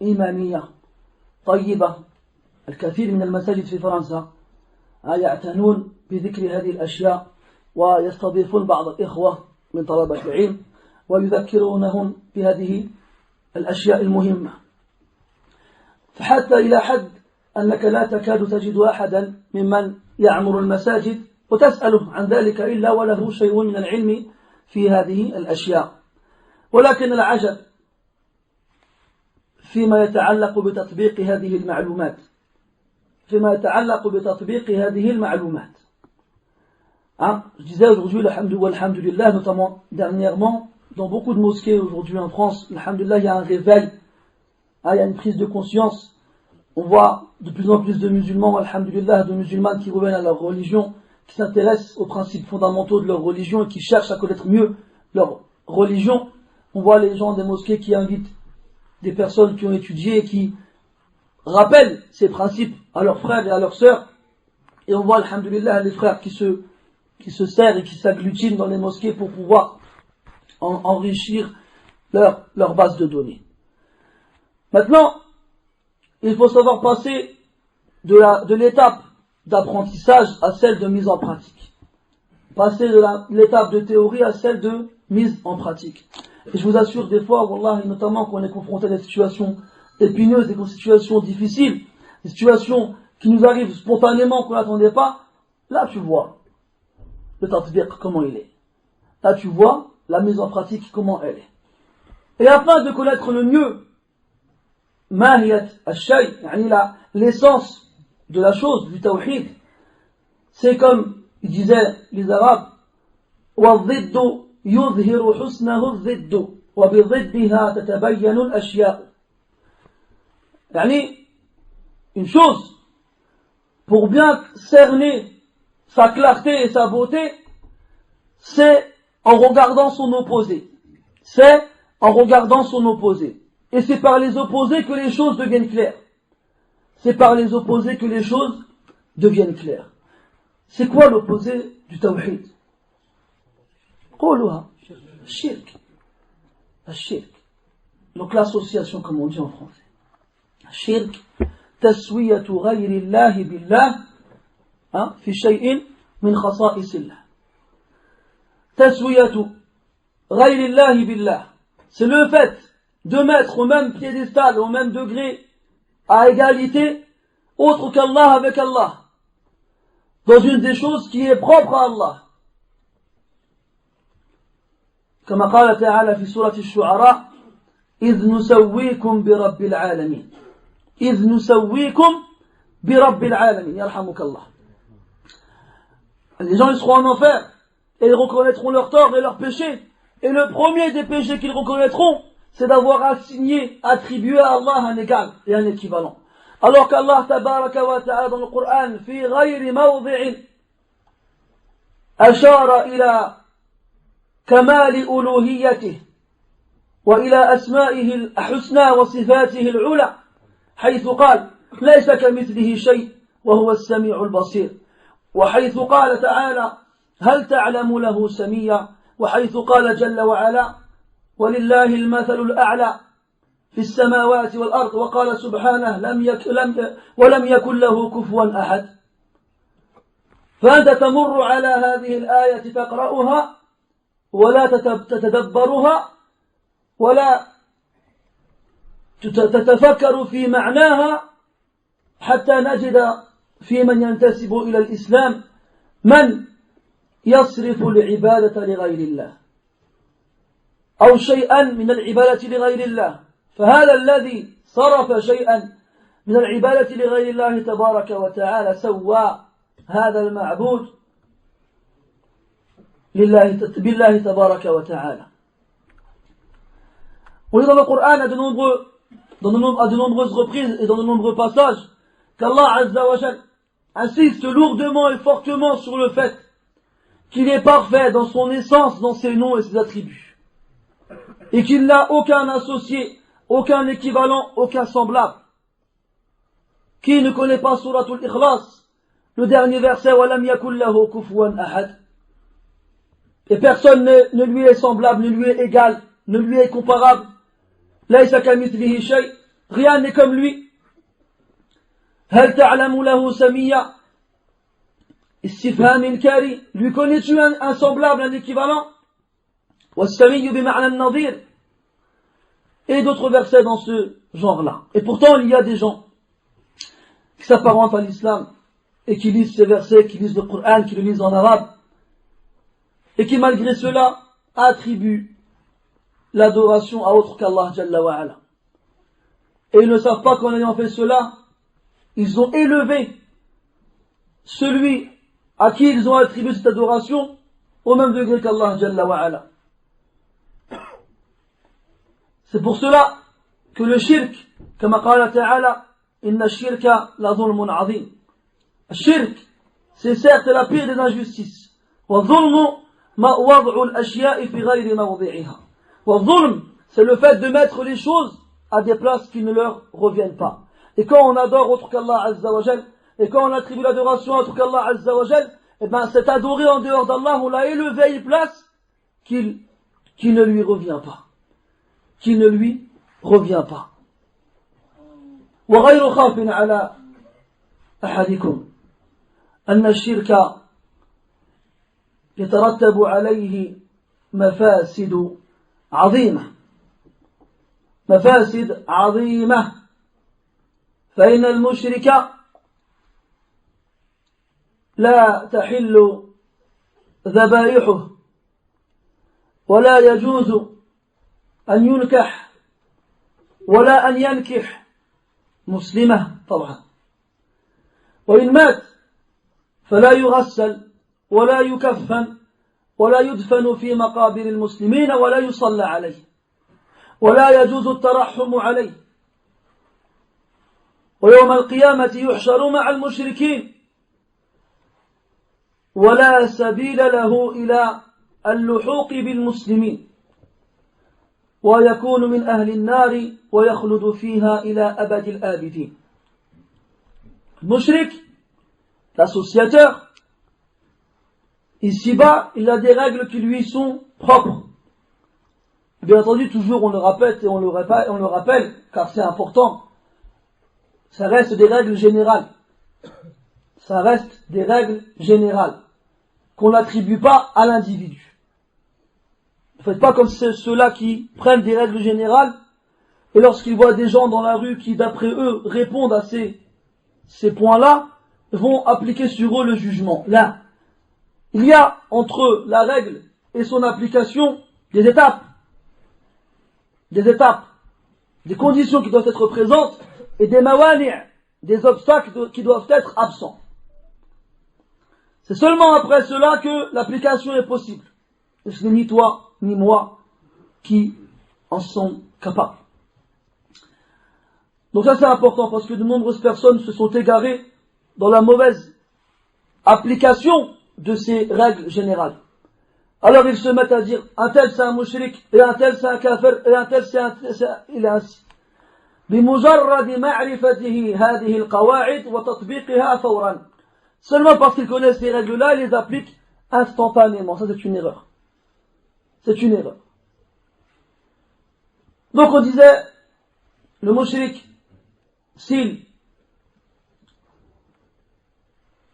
إيمانية طيبة. الكثير من المساجد في فرنسا يعتنون بذكر هذه الأشياء ويستضيفون بعض الإخوة من طلبة العلم ويذكرونهم بهذه الأشياء المهمة، فحتى إلى حد أنك لا تكاد تجد أحدا ممن يعمر المساجد وتسأله عن ذلك إلا وله شيء من العلم في هذه الأشياء. ولكن العجب فيما يتعلق بتطبيق هذه المعلومات، Je disais aujourd'hui, alhamdulillah, notamment dernièrement, dans beaucoup de mosquées aujourd'hui en France, alhamdulillah, il y a un réveil, il y a une prise de conscience. On voit de plus en plus de musulmans, alhamdulillah, de musulmanes qui reviennent à leur religion, qui s'intéressent aux principes fondamentaux de leur religion et qui cherchent à connaître mieux leur religion. On voit les gens des mosquées qui invitent des personnes qui ont étudié et qui rappellent ces principes à leurs frères et à leurs sœurs. Et on voit, alhamdulillah, les frères qui se serrent et qui s'agglutinent dans les mosquées pour pouvoir enrichir leur base de données. Maintenant, il faut savoir passer de l'étape d'apprentissage à celle de mise en pratique. Passer de l'étape de théorie à celle de mise en pratique. Et je vous assure, des fois, wallah, notamment quand on est confronté à des situations épineuses, des situations difficiles, des situations qui nous arrivent spontanément qu'on n'attendait pas, là tu vois le tatbiq comment il est. Là tu vois la mise en pratique comment elle est. Et afin de connaître le mieux mahiyat al-shay, l'essence de la chose, du tawhid, c'est comme disaient les Arabes, وَالضِّدُّ يُظْهِرُ حُسْنَهُ الضِّدُّ وَبِضِدِّهَا تَتَبَيَّنُ الْأَشْيَاءُ. Une chose, pour bien cerner sa clarté et sa beauté, c'est en regardant son opposé. C'est en regardant son opposé. Et c'est par les opposés que les choses deviennent claires. C'est par les opposés que les choses deviennent claires. C'est quoi l'opposé du tawhid? Qawluha, shirk. Shirk. Donc l'association, comme on dit en français. Shirk, taswiyatu ghayri Allahi billah, fi shay'in min khasa'is Allah. Taswiyatu ghayri Allahi billah. C'est le fait de mettre au même piédestal, au même degré, à égalité, autre qu'Allah avec Allah, dans une des choses qui est propre à Allah. كما قال تعالى في سورة الشعراء إذ نسويكم برب العالمين إذ نسويكم برب العالمين يرحمك الله. Les gens ils seront en enfer et ils reconnaîtront leurs torts et leurs péchés, et le premier des péchés qu'ils reconnaîtront, c'est d'avoir attribué à Allah un égal et un équivalent, alors qu'Allah tabaraka wa ta'ala dans le Coran في غير موضع أشار إلى كمال ألوهيته وإلى أسمائه الحسنى وصفاته العلى، حيث قال ليس كمثله شيء وهو السميع البصير، وحيث قال تعالى هل تعلم له سميا، وحيث قال جل وعلا ولله المثل الأعلى في السماوات والأرض، وقال سبحانه ولم يكن له كفوا أحد. فأنت تمر على هذه الآية تقرأها ولا تتدبرها ولا تتفكر في معناها، حتى نجد في من ينتسب إلى الإسلام من يصرف العبادة لغير الله، أو شيئا من العبادة لغير الله فهذا الذي صرف شيئا من العبادة لغير الله تبارك وتعالى سوى هذا المعبود بالله تبارك وتعالى. On lit dans le Coran à de nombreuses reprises et dans de nombreux passages qu'Allah Azza wa Jal insiste lourdement et fortement sur le fait qu'il est parfait dans son essence, dans ses noms et ses attributs. Et qu'il n'a aucun associé, aucun équivalent, aucun semblable. Qui ne connaît pas Suratul Ikhlas, le dernier verset وَلَمْ يَكُنْ لَهُ كُفُوًا أَحَدٌ. Et personne ne lui est semblable, ne lui est égal, ne lui est comparable. لَيْسَ كَمِثْلِهِ شَيْءٍ. Rien n'est comme lui. هَلْ تَعْلَمُ لَهُ سَمِيًّا. استفهام إنكاري. Lui connais-tu un semblable, un équivalent? وَالسَّمِيُّ بِمَعْنَى النَّظِيرِ. Et d'autres versets dans ce genre-là. Et pourtant, il y a des gens qui s'apparentent à l'islam et qui lisent ces versets, qui lisent le Coran, qui le lisent en arabe, et qui malgré cela attribuent l'adoration à autre qu'Allah Jalla wa Ala. Et ils ne savent pas qu'en ayant fait cela, ils ont élevé celui à qui ils ont attribué cette adoration au même degré qu'Allah Jalla wa Ala. C'est pour cela que le shirk, comme قال تعالى إن الشرك لظلم عظيم. Le shirk, c'est certes la pire des injustices. والظلم وضع الأشياء في غير موضعها. والظلم, c'est le fait de mettre les choses à des places qui ne leur reviennent pas. Et quand on adore autre qu'Allah Azza wa Jal, et quand on attribue l'adoration à autre qu'Allah Azza wa Jal, et ben c'est adoré en dehors d'Allah, on l'a élevé à une place qui ne lui revient pas. Qui ne lui revient pas. وغير خاف على أحدكم أن الشرك يترتب عليه مفاسد عظيمة. مفاسد عظيمة. فإن المشرك لا تحل ذبائحه ولا يجوز أن ينكح ولا أن ينكح مسلمة طبعا. وإن مات فلا يغسل ولا يكفن ولا يدفن في مقابر المسلمين ولا يصلى عليه ولا يجوز الترحم عليه. ويوم القيامة يحشر مع المشركين ولا سبيل له إلى اللحوق بالمسلمين ويكون من أهل النار ويخلد فيها إلى أبد الآبدين. Mushrik, l'associateur, ici-bas, il a des règles qui lui sont propres. Bien entendu, toujours on le répète et on le rappelle, car c'est important. Ça reste des règles générales. Ça reste des règles générales qu'on n'attribue pas à l'individu. Ne faites pas comme ceux-là qui prennent des règles générales et lorsqu'ils voient des gens dans la rue qui, d'après eux, répondent à ces points-là, vont appliquer sur eux le jugement. Là, il y a entre la règle et son application des étapes, des conditions qui doivent être présentes et des mawani', des obstacles qui doivent être absents. C'est seulement après cela que l'application est possible. Et ce n'est ni toi ni moi qui en sont capables. Donc ça c'est important parce que de nombreuses personnes se sont égarées dans la mauvaise application de ces règles générales. Alors ils se mettent à dire un tel c'est un mushrik, et un tel c'est un kafir, et un tel il est ainsi. بمجرد معرفته هذه القواعد وتطبيقها فورا. Seulement parce qu'ils connaissent ces règles-là, ils les appliquent instantanément. Ça c'est une erreur. C'est une erreur. Donc on disait, le mushrik, s'il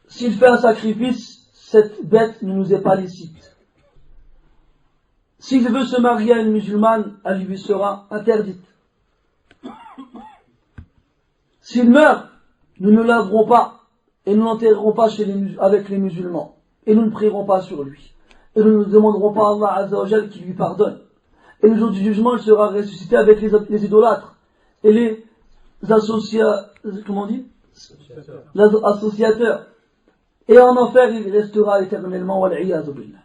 fait un sacrifice, cette bête ne nous est pas licite. S'il veut se marier à une musulmane, elle lui sera interdite. S'il meurt, nous ne laverons pas et nous n'enterrerons pas avec les musulmans et nous ne prierons pas sur lui. Et nous ne demanderons pas à Allah Azza wa Jal qu'il lui pardonne. Et le jour du jugement, il sera ressuscité avec les idolâtres et les associateurs. Et en enfer, il restera éternellement. Wal-iyadhu billah.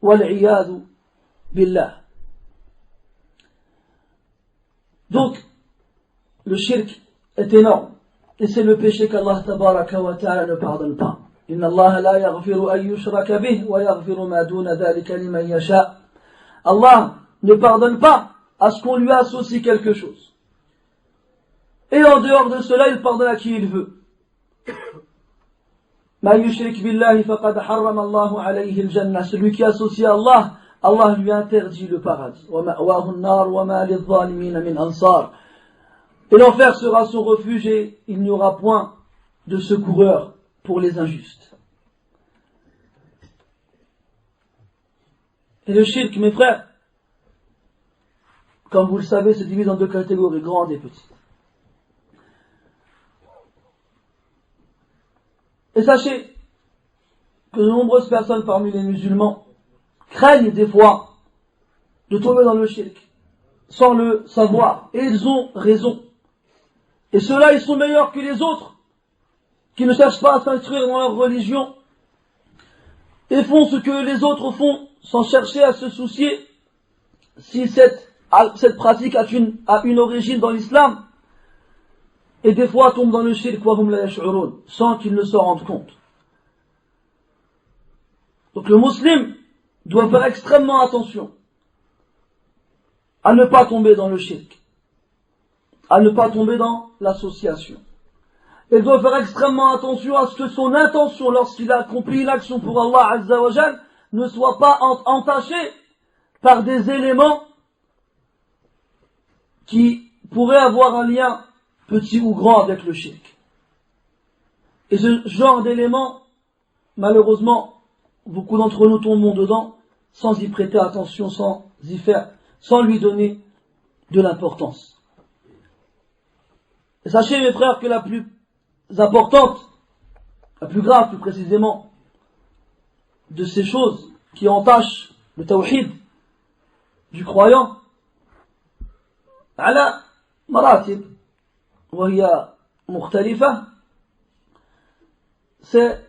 Wal-iyadhu billah. Donc, le shirk est énorme. Et c'est le péché qu'Allah tabaraka wa ta'ala ne pardonne pas. Inna Allah la yaghfiru an yushraka bih wa yaghfiru ma duna dhalika liman yasha. Allah ne pardonne pas à ce qu'on lui associe quelque chose. Et en dehors de cela, il pardonne à qui il veut. Ma yushrik billahi faqad harrama Allahu alayhi al-jannah. Celui qui associe à Allah, Allah lui interdit le paradis. Wa ma'wahu an-nar wa ma lidh-dhalimin min ansar. Et l'enfer sera son refuge et il n'y aura point de secoureur pour les injustes. Et le shirk, mes frères, comme vous le savez, se divise en deux catégories, grandes et petites. Et sachez que de nombreuses personnes parmi les musulmans craignent des fois de tomber dans le shirk sans le savoir. Et ils ont raison. Et ceux-là, ils sont meilleurs que les autres qui ne cherchent pas à s'instruire dans leur religion et font ce que les autres font sans chercher à se soucier si cette pratique a une origine dans l'islam, et des fois tombent dans le shirk sans qu'ils ne s'en rendent compte. Donc le musulman doit faire extrêmement attention à ne pas tomber dans le shirk, à ne pas tomber dans l'association. Il doit faire extrêmement attention à ce que son intention, lorsqu'il accomplit l'action pour Allah Azza wa Jal, ne soit pas entachée par des éléments qui pourraient avoir un lien petit ou grand avec le shirk. Et ce genre d'éléments, malheureusement, beaucoup d'entre nous tombons dedans sans y prêter attention, sans lui donner de l'importance. Et sachez, mes frères, que la plus importante, la plus grave plus précisément, de ces choses qui entachent le tawhid du croyant, على مراتب وهي مختلفة, c'est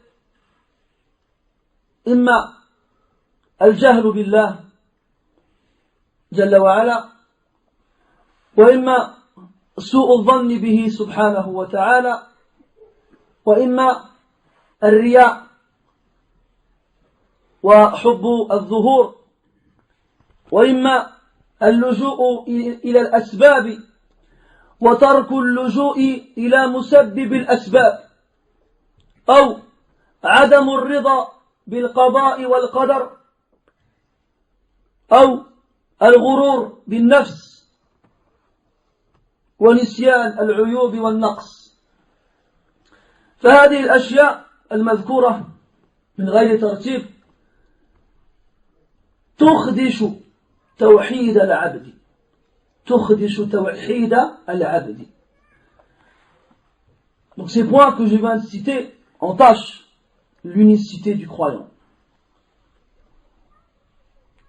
إما الجهل بالله جل وعلا, وإما سوء الظن به سبحانه وتعالى, وإما الرياء وحب الظهور, وإما اللجوء إلى الأسباب وترك اللجوء إلى مسبب الأسباب, أو عدم الرضا بالقضاء والقدر, أو الغرور بالنفس ونسيان العيوب والنقص. فهذه الأشياء المذكورة من غير ترتيب تخدش توحيد العبد, تخدش توحيد العبد. Donc ces points que je viens de citer entachent l'unicité du croyant.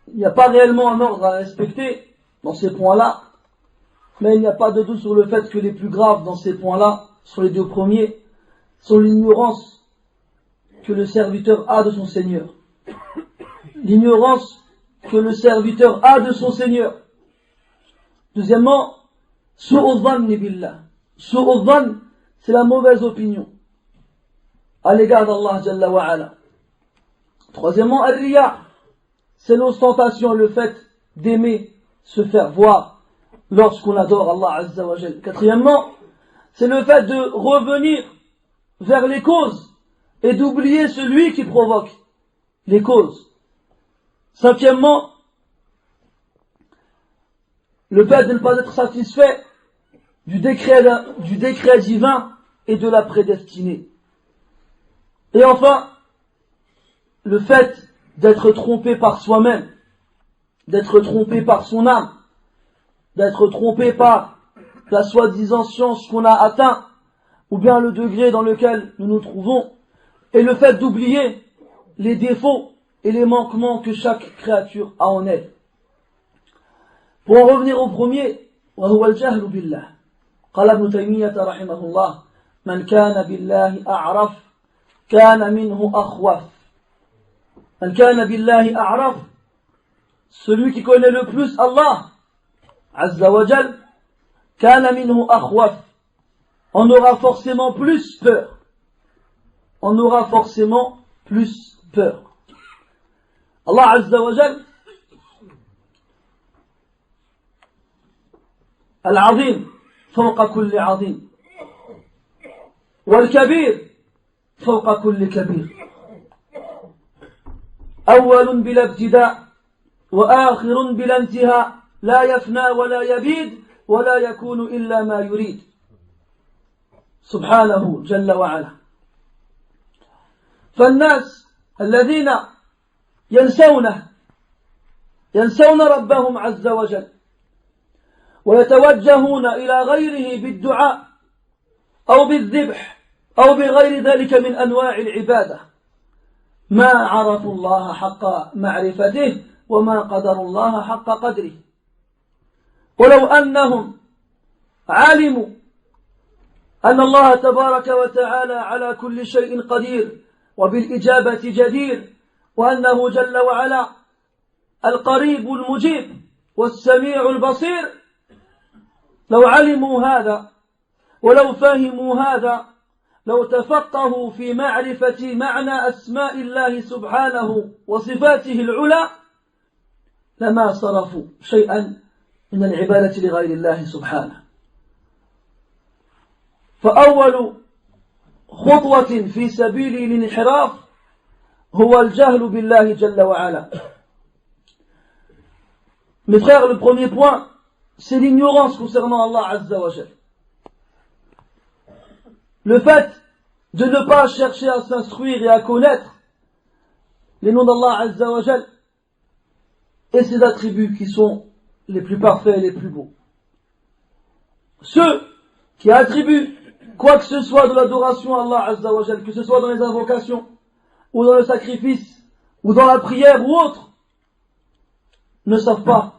Il n'y a pas réellement un ordre à respecter dans ces points-là, mais il n'y a pas de doute sur le fait que les plus graves dans ces points-là, sur les deux premiers, sont l'ignorance que le serviteur a de son Seigneur. L'ignorance que le serviteur a de son Seigneur. Deuxièmement, su'udhanni billah. Su'udhan, c'est la mauvaise opinion à l'égard d'Allah Jalla wa Ala. Troisièmement, al-riya, c'est l'ostentation, le fait d'aimer se faire voir lorsqu'on adore Allah Azza wa Jalla. Quatrièmement, c'est le fait de revenir vers les causes et d'oublier celui qui provoque les causes. Cinquièmement, le fait de ne pas être satisfait du décret divin et de la prédestinée. Et enfin, le fait d'être trompé par soi-même, d'être trompé par son âme, d'être trompé par la soi-disant science qu'on a atteint, ou bien le degré dans lequel nous nous trouvons, et le fait d'oublier les défauts et les manquements que chaque créature a en elle. Pour en revenir au premier, وهو الجهل بالله. قال ابن تيمية رحمه الله: من كان بالله أعرف كان منه أخوف. من كان بالله أعرف, celui qui connaît le plus Allah Azza wa Jal, كان منه أخوف. On aura forcément plus peur. On aura forcément plus peur. Allah Azza wa Jal, العظيم فوق كل عظيم والكبير فوق كل كبير أول بلا ابتداء وآخر بلا انتهاء لا يفنى ولا يبيد ولا يكون إلا ما يريد سبحانه جل وعلا. فالناس الذين ينسون ربهم عز وجل ويتوجهون إلى غيره بالدعاء أو بالذبح أو بغير ذلك من أنواع العبادة ما عرفوا الله حق معرفته وما قدروا الله حق قدره. ولو أنهم علموا أن الله تبارك وتعالى على كل شيء قدير وبالإجابة جدير وأنه جل وعلا القريب المجيب والسميع البصير، لو علموا هذا ولو فهموا هذا لو تفقهوا في معرفة معنى أسماء الله سبحانه وصفاته العلى لما صرفوا شيئا من العبادة لغير الله سبحانه. فأول خطوة في سبيل الانحراف هو الجهل بالله جل وعلا. Mes frères, le premier point, c'est l'ignorance concernant Allah Azza wa Jal. Le fait de ne pas chercher à s'instruire et à connaître les noms d'Allah Azza wa Jal et ses attributs qui sont les plus parfaits et les plus beaux. Ceux qui attribuent quoi que ce soit de l'adoration à Allah Azza wa Jal, que ce soit dans les invocations, ou dans le sacrifice, ou dans la prière, ou autre, ne savent pas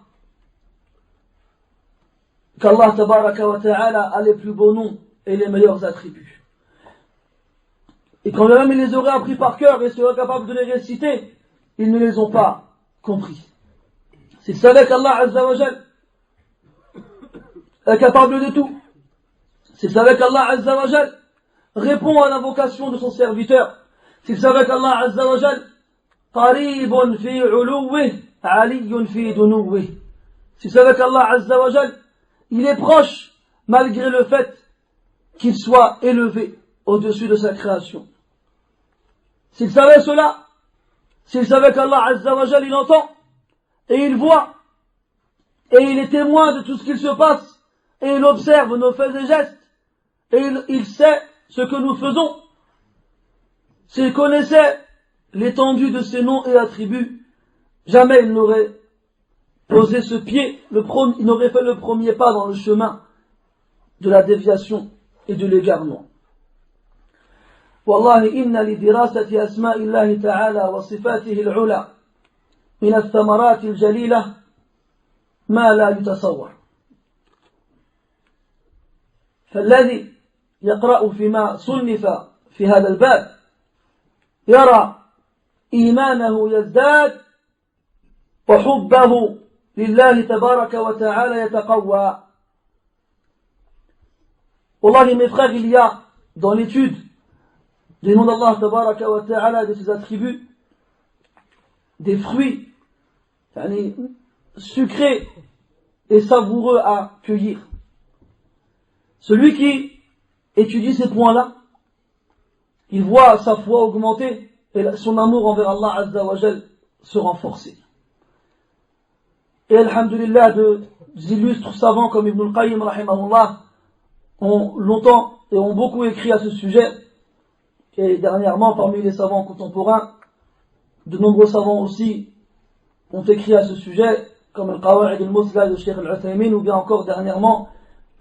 qu'Allah Tabaraka wa Ta'ala a les plus beaux noms et les meilleurs attributs. Et quand même ils les auraient appris par cœur et seraient capables de les réciter, ils ne les ont pas compris. S'ils savaient qu'Allah Azza wa Jal est capable de tout, s'ils savaient qu'Allah Azza wa Jal répond à l'invocation de son serviteur, s'ils savaient qu'Allah Azza wa Jal qaribun fi uluwih, aliyyun fi dunuwih, s'ils savaient qu'Allah Azza wa Jal il est proche malgré le fait qu'il soit élevé au-dessus de sa création. S'il savait cela, s'il savait qu'Allah Azza wa Jal il entend et il voit et il est témoin de tout ce qu'il se passe et il observe nos faits et gestes et il sait ce que nous faisons, s'il connaissait l'étendue de ses noms et attributs, jamais il n'aurait posé ce pied, il n'aurait fait le premier pas dans le chemin de la déviation et de l'égarement. والله إن لدراسة أسماء الله تعالى وصفاته العلى من الثمرات الجليلة ما لا يتصور. فالذي يقرأ فيما صنف في هذا الباب يرى إيمانه يزداد وحبه لله تبارك وتعالى يتقوى. Wallahi mes frères, il y a dans l'étude des noms d'Allah tabaraka wa ta'ala et de ses attributs des fruits sucrés et savoureux à cueillir. Celui qui étudie ces points-là, il voit sa foi augmenter et son amour envers Allah Azza wa Jal se renforcer. Et alhamdulillah, des illustres savants comme Ibn al-Qayyim rahimahullah ont longtemps et ont beaucoup écrit à ce sujet. Et dernièrement, parmi les savants contemporains, de nombreux savants aussi ont écrit à ce sujet, comme Al-Qawa'id al-Musla de Sheikh al-Uthaymin, ou bien encore dernièrement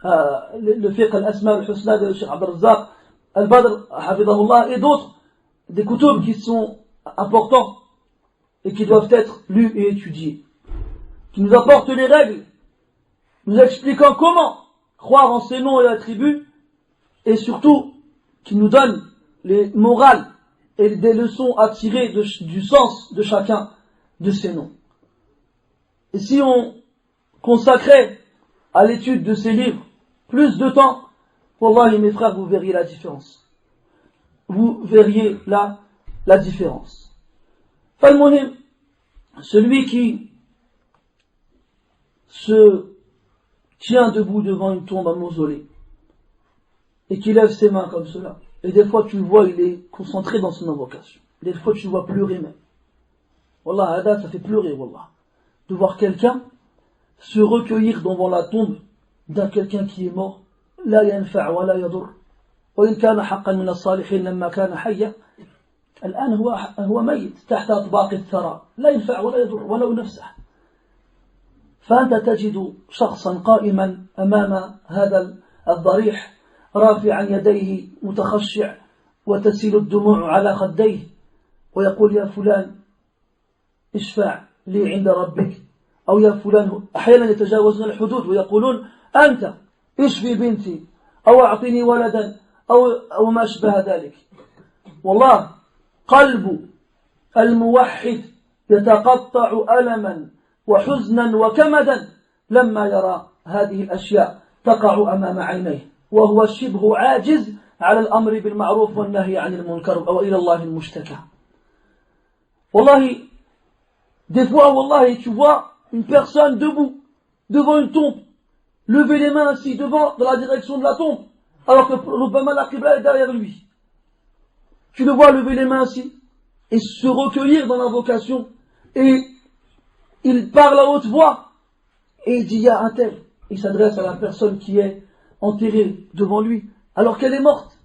le Fiqh al-Asma al-Husna de Sheikh Abd al-Razzaq al-Badr, hafidahullah, et d'autres, des kutubs qui sont importants et qui doivent être lus et étudiés, qui nous apportent les règles nous expliquant comment croire en ses noms et attributs, et surtout qui nous donne les morales et des leçons à tirer du sens de chacun de ces noms. Et si on consacrait à l'étude de ces livres plus de temps, wallahi mes frères, vous verriez la différence. Vous verriez la différence. Falmuhim, celui qui se tient debout devant une tombe, un mausolée, et qui lève ses mains comme cela, et des fois tu le vois, il est concentré dans son invocation. Des fois tu le vois pleurer même. Wallah, ça fait pleurer, wallah. De voir quelqu'un se recueillir devant la tombe d'un quelqu'un qui est mort. La yanfa' wa la yadur. وإن كان حقا من الصالحين لما كان حيا الآن هو ميت تحت أطباق الثرى لا ينفع ولا يضر ولو نفسه. فأنت تجد شخصا قائما أمام هذا الضريح رافعا يديه متخشع وتسيل الدموع على خديه ويقول يا فلان اشفع لي عند ربك، أو يا فلان، أحيانا يتجاوزون الحدود ويقولون أنت اشفي بنتي أو أعطني ولدا أو ما أشبه ذلك. والله قلب الموحد يتقطع ألما وحزنا وكمدا لما يرى هذه الأشياء تقع أمام عينيه وهو شبه عاجز على الأمر بالمعروف والنهي عن المنكر أو إلى الله المشتكى. Wallahi, des fois, wallahi, tu vois une personne debout devant une tombe, lever les mains ainsi devant, dans la direction de la tombe, alors que Rubbama la Qibla est derrière lui. Tu le vois lever les mains ainsi et se recueillir dans l'invocation, et il parle à haute voix et il dit il y a un tel. Il s'adresse à la personne qui est enterrée devant lui alors qu'elle est morte.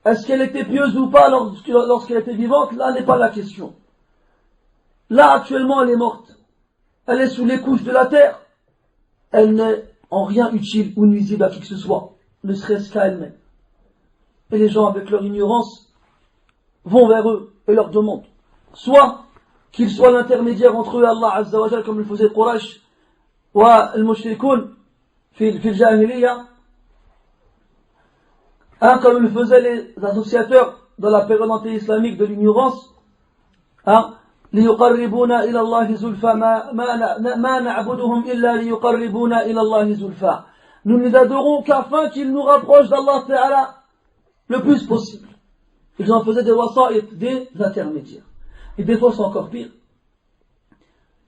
Est-ce qu'elle était pieuse ou pas lorsqu'elle était vivante? Là n'est pas la question. Là actuellement elle est morte. Elle est sous les couches de la terre. Elle n'est en rien utile ou nuisible à qui que ce soit, ne serait-ce qu'à elle-même. Et les gens avec leur ignorance vont vers eux et leur demandent soit qu'ils soient l'intermédiaire entre eux et Allah Azza wa Jal, comme le faisait Quraysh ou al-Mushrikoun fil Jahiliya, comme le faisaient les associateurs dans la période anti-islamique de l'ignorance, ليقربونا إلى الله زلفى ما نعبدهم إلا ليقربونا إلى الله زلفى. Nous ne les adorons qu'afin qu'ils nous rapprochent d'Allah Ta'ala le plus possible. Ils en faisaient des wasa'it, des intermédiaires. Et des fois c'est encore pire.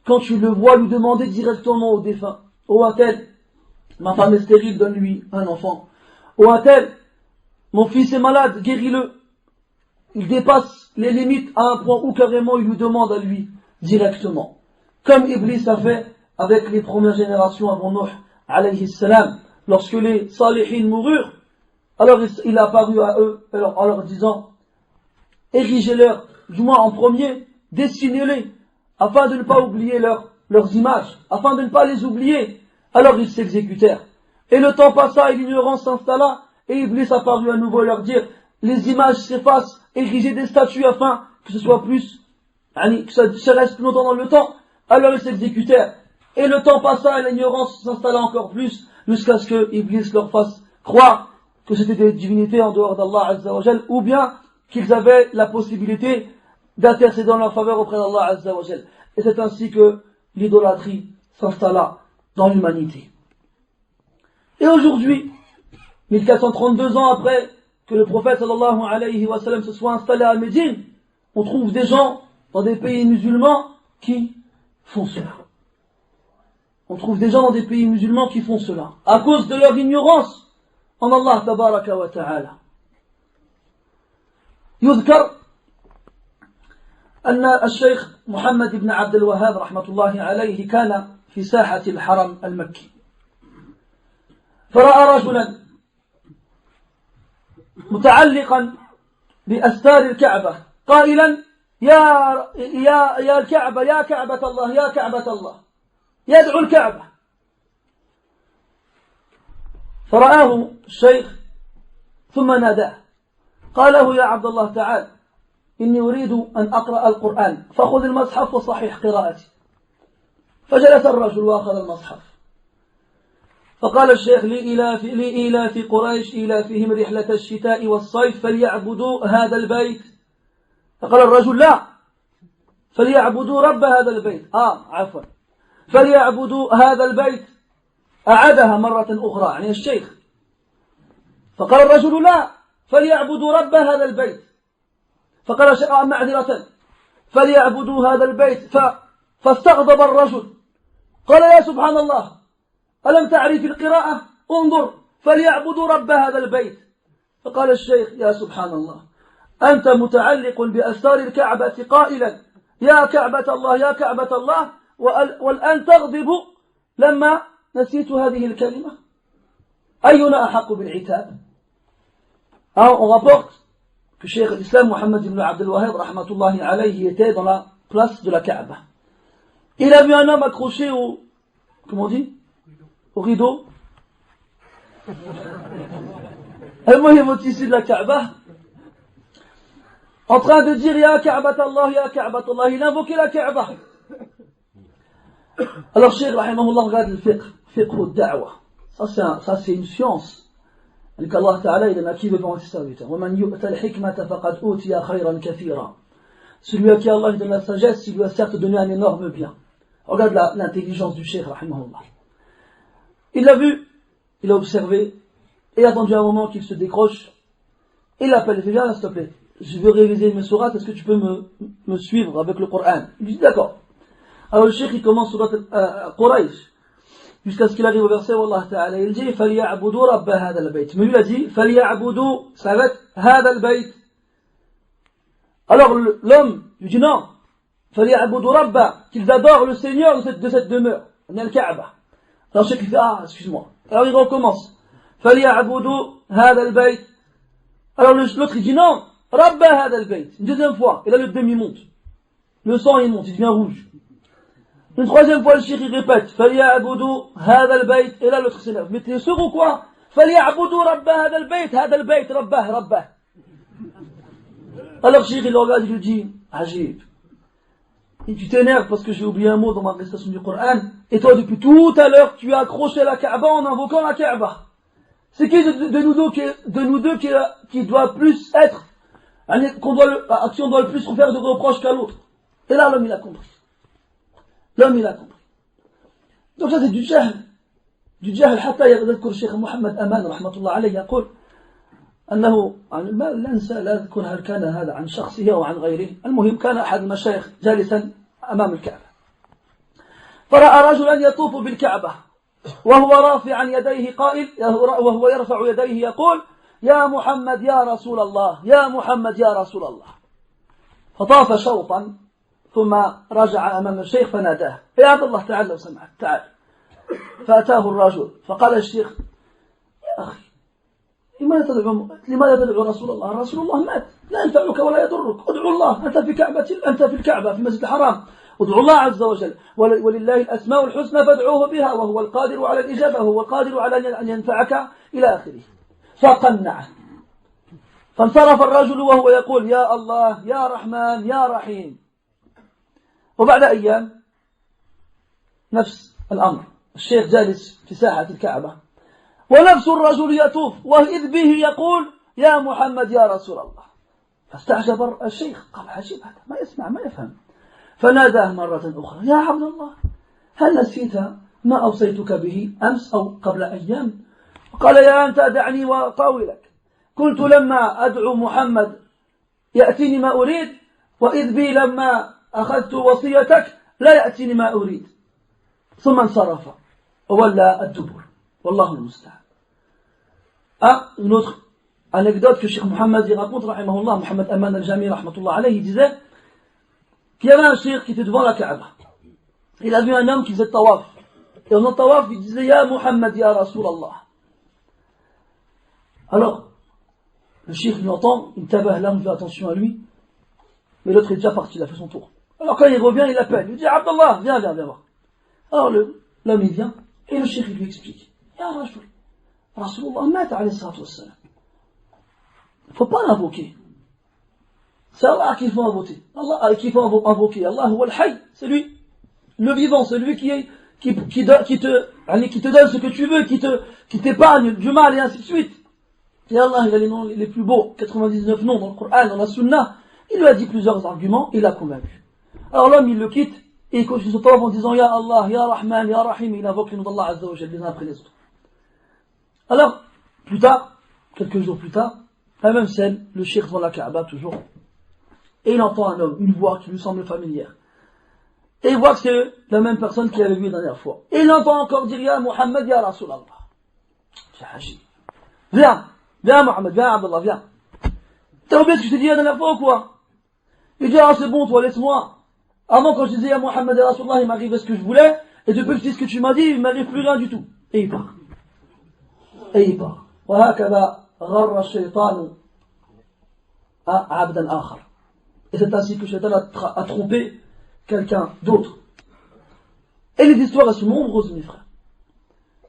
Quand tu le vois lui demander directement au défunt, oh un tel, ma femme est stérile, donne-lui un enfant. Oh un tel, mon fils est malade, guéris-le. Il dépasse les limites à un point où carrément il lui demande à lui directement. Comme Iblis a fait avec les premières générations avant Nuh, alayhi salam. Lorsque les salihin moururent, alors il a apparu à eux en leur disant, érigez-leur, du moins en premier, dessinez-les, afin de ne pas oublier leurs images, afin de ne pas les oublier. Alors ils s'exécutèrent. Et le temps passa et l'ignorance s'installa, et Iblis apparut à nouveau leur dire, les images s'effacent, ériger des statues afin que ce soit plus, que ça reste plus longtemps dans le temps. Alors ils s'exécutèrent. Et le temps passa et l'ignorance s'installa encore plus, jusqu'à ce que Iblis leur fasse croire que c'était des divinités en dehors d'Allah Azza wa Jal, ou bien qu'ils avaient la possibilité d'intercéder en leur faveur auprès d'Allah Azza wa Jal. Et c'est ainsi que l'idolâtrie s'installa dans l'humanité. Et aujourd'hui, 1432 ans après que le prophète sallallahu alayhi wa sallam se soit installé à Médine, on trouve des gens dans des pays musulmans qui font cela. On trouve des gens dans des pays musulmans qui font cela, à cause de leur ignorance en Allah tabaraka wa ta'ala. يذكر أن الشيخ محمد بن عبد الوهاب رحمة الله عليه كان في ساحة الحرم المكي، فرأى رجلا متعلقا بأستار الكعبة قائلا يا الكعبة، يا كعبة الله، يا كعبة الله، يدعو الكعبة. فرآه الشيخ ثم ناداه، قال له يا عبد الله تعال، إني أريد أن أقرأ القرآن فخذ المصحف وصحح قراءتي. فجلس الرجل وأخذ المصحف فقال الشيخ لإيلاف قريش إيلافهم رحلة الشتاء والصيف فليعبدوا هذا البيت. فقال الرجل لا، فليعبدوا رب هذا البيت. عفوا، فليعبدوا هذا البيت. أعادها مرة أخرى يعني الشيخ. فقال الرجل لا، فليعبدوا رب هذا البيت. فقال الشيخ معذرة، فليعبدوا هذا البيت. فاستغضب الرجل، قال يا سبحان الله، ألم تعرف القراءة؟ انظر، فليعبدوا رب هذا البيت. فقال الشيخ يا سبحان الله، أنت متعلق بأستار الكعبة قائلا يا كعبة الله يا كعبة الله، والآن تغضب لما نسيت هذه الكلمة. أينا أحق بالعتاب؟ On rapporte que Cheikh l'Islam Mohammed ibn Abdel Wahhab rahmatullahi alayhi était dans la place de la Kaaba. Il a vu un homme accroché au, comment on dit, au rideau. المهم au-dessus de la Kaaba, en train de dire ya Ka'bat Allah, ya Ka'bat Allah. Il a invoqué la Kaaba. Alors Cheikh rahimahullah regarde le fiqh al-da'wa. Ça c'est une science qu'Allah Ta'ala il en a qui veut pour ses serviteurs. وَمَنْ يُؤْتَ الْحِكْمَةَ فَقَدْ أُوتِيَ خَيْرًا كَثِيرًا. Celui à qui Allah donne la sagesse, il lui a certes donné un énorme bien. Regarde l'intelligence du Cheikh rahimahullah. Il l'a vu, il a observé, et a attendu un moment qu'il se décroche. Il l'appelle, il fait viens s'il te plaît, je veux réviser mes sourates, est-ce que tu peux me suivre avec le Coran? Il lui dit d'accord. Alors le Cheikh il commence surat Quraysh, jusqu'à ce qu'il arrive au verset où Allah Ta'ala il dit فَلْيَعْبُدُوا رَبَّ هَذَا الْبَيْتِ. Mais lui il a dit فَلْيَعْبُدُوا, ça va être هَذَا الْبَيْتِ. Alors l'homme lui dit non, فَلْيَعْبُدُوا رَبَّ, qu'ils adorent le Seigneur de cette demeure, al-Kaaba. Alors le Cheikh il fait excuse-moi. Alors il recommence فَلْيَعْبُدُوا هَذَا الْبَيْتِ. Alors l'autre il dit non, رَبَّ هَذَا الْبَيْتِ. Une deuxième fois, et là le demi monte, le sang il monte, il devient rouge. Une troisième fois, le cheikh il répète فَلْيَعْبُدُوا هَذَا الْبَيْتِ. Et là, l'autre s'élève. Mais t'es sûr ou quoi? فَلْيَعْبُدُوا رَبَّ هَذَا الْبَيْتِ, هَذَا الْبَيْتِ, رَبَّهِ. Alors, le cheikh il le regarde, il lui dit Ajib. Et tu t'énerves parce que j'ai oublié un mot dans ma récitation du Coran. Et toi, depuis tout à l'heure, tu as accroché la Kaaba en invoquant la Kaaba. C'est qui de nous deux qui doit plus être, à qui on doit le plus faire de reproches qu'à l'autre? Et là, l'homme il a compris. L'homme il a compris. Donc ça c'est du jahl. Du jahl حتى يذكر الشيخ محمد أمان رحمة الله عليه يقول أنه لا ننسى لا أذكر هل كان هذا عن شخصه أو عن غيره. المهم كان أحد المشايخ جالسا أمام الكعبة فرأى رجلا يطوف بالكعبة وهو رافعا يديه قائل وهو يرفع يديه يقول يا محمد يا رسول الله يا محمد يا رسول الله. فطاف شوطا ثم رجع أمام الشيخ فناداه يا عبد الله تعال لو سمحت تعال. فأتاه الرجل فقال الشيخ يا أخي لماذا تدعو رسول الله؟ رسول الله مات لا ينفعك ولا يضرك. ادعو الله، أنت في الكعبة في المسجد الحرام، ادعو الله عز وجل ولله الأسماء الحسنى فادعوه بها وهو القادر على الإجابة وهو القادر على أن ينفعك إلى آخره. فقنعه فانصرف الرجل وهو يقول يا الله يا رحمن يا رحيم. وبعد أيام نفس الأمر، الشيخ جالس في ساحة الكعبة ونفس الرجل يطوف وإذ به يقول يا محمد يا رسول الله. فاستعجب الشيخ قال عجيب هذا ما يسمع ما يفهم. فناداه مرة أخرى يا عبد الله هل نسيت ما أوصيتك به أمس أو قبل أيام؟ قال يا أنت دعني وطاولك، قلت لما أدعو محمد يأتيني ما أريد وإذ بي لما أخذت وصيتك لا يأتيني ما أريد. ثم انصرف وولى الدبر والله المستعان. Une autre anecdote que Cheikh Mohammed y raconte, rahimahullah, Mohammed Aman al-Jami, rahmatullah alayhi, il disait qu'il y avait un cheikh qui était devant la Kaaba. Il a vu un homme qui faisait tawaf. Et en tawaf, il disait Ya Muhammad, Ya Rasulallah. Alors, le cheikh lui entend, il tabah l'homme, fait attention à lui. Mais l'autre est déjà parti, il a fait son tour. Alors quand il revient, il l'appelle. Il dit Abdallah, viens voir. Alors l'homme il vient, et le cheikh il lui explique Ya Rasul, Rasulullah mat alayhi salatu wassalam. Il ne faut pas l'invoquer. C'est Allah qu'il faut invoquer. Allah qu'il faut invoquer. Allah huwa al-hayy, c'est lui, le vivant, c'est lui qui qui te donne ce que tu veux, qui t'épargne du mal et ainsi de suite. Et Allah, il a les noms les plus beaux, 99 noms dans le Coran, dans la Sunna. Il lui a dit plusieurs arguments, il l'a convaincu. Alors l'homme, il le quitte, et il continue son tawaf en disant Ya Allah, Ya Rahman, Ya Rahim, il invoque les noms d'Allah Azza wa Jalla, les uns après les autres. Alors, plus tard, quelques jours plus tard, la même scène, le cheikh devant la Kaaba toujours, et il entend un homme, une voix qui lui semble familière. Et il voit que c'est la même personne qu'il avait vu la dernière fois. Et il entend encore dire Ya Muhammad, Ya Rasulallah. C'est Hajib. Viens Mohamed, viens Abdallah, viens. T'as oublié ce que je t'ai dit la dernière fois ou quoi? Il dit, ah c'est bon toi, laisse-moi. Avant quand je disais à Mohamed et Rasulallah, il m'arrivait ce que je voulais, et depuis que je dis ce que tu m'as dit, il m'arrive plus rien du tout. Et il part. وهكذا غر الشيطان عبدا آخر. Et c'est ainsi que le shaitan a trompé quelqu'un d'autre. Et les histoires, elles sont nombreuses, mes frères.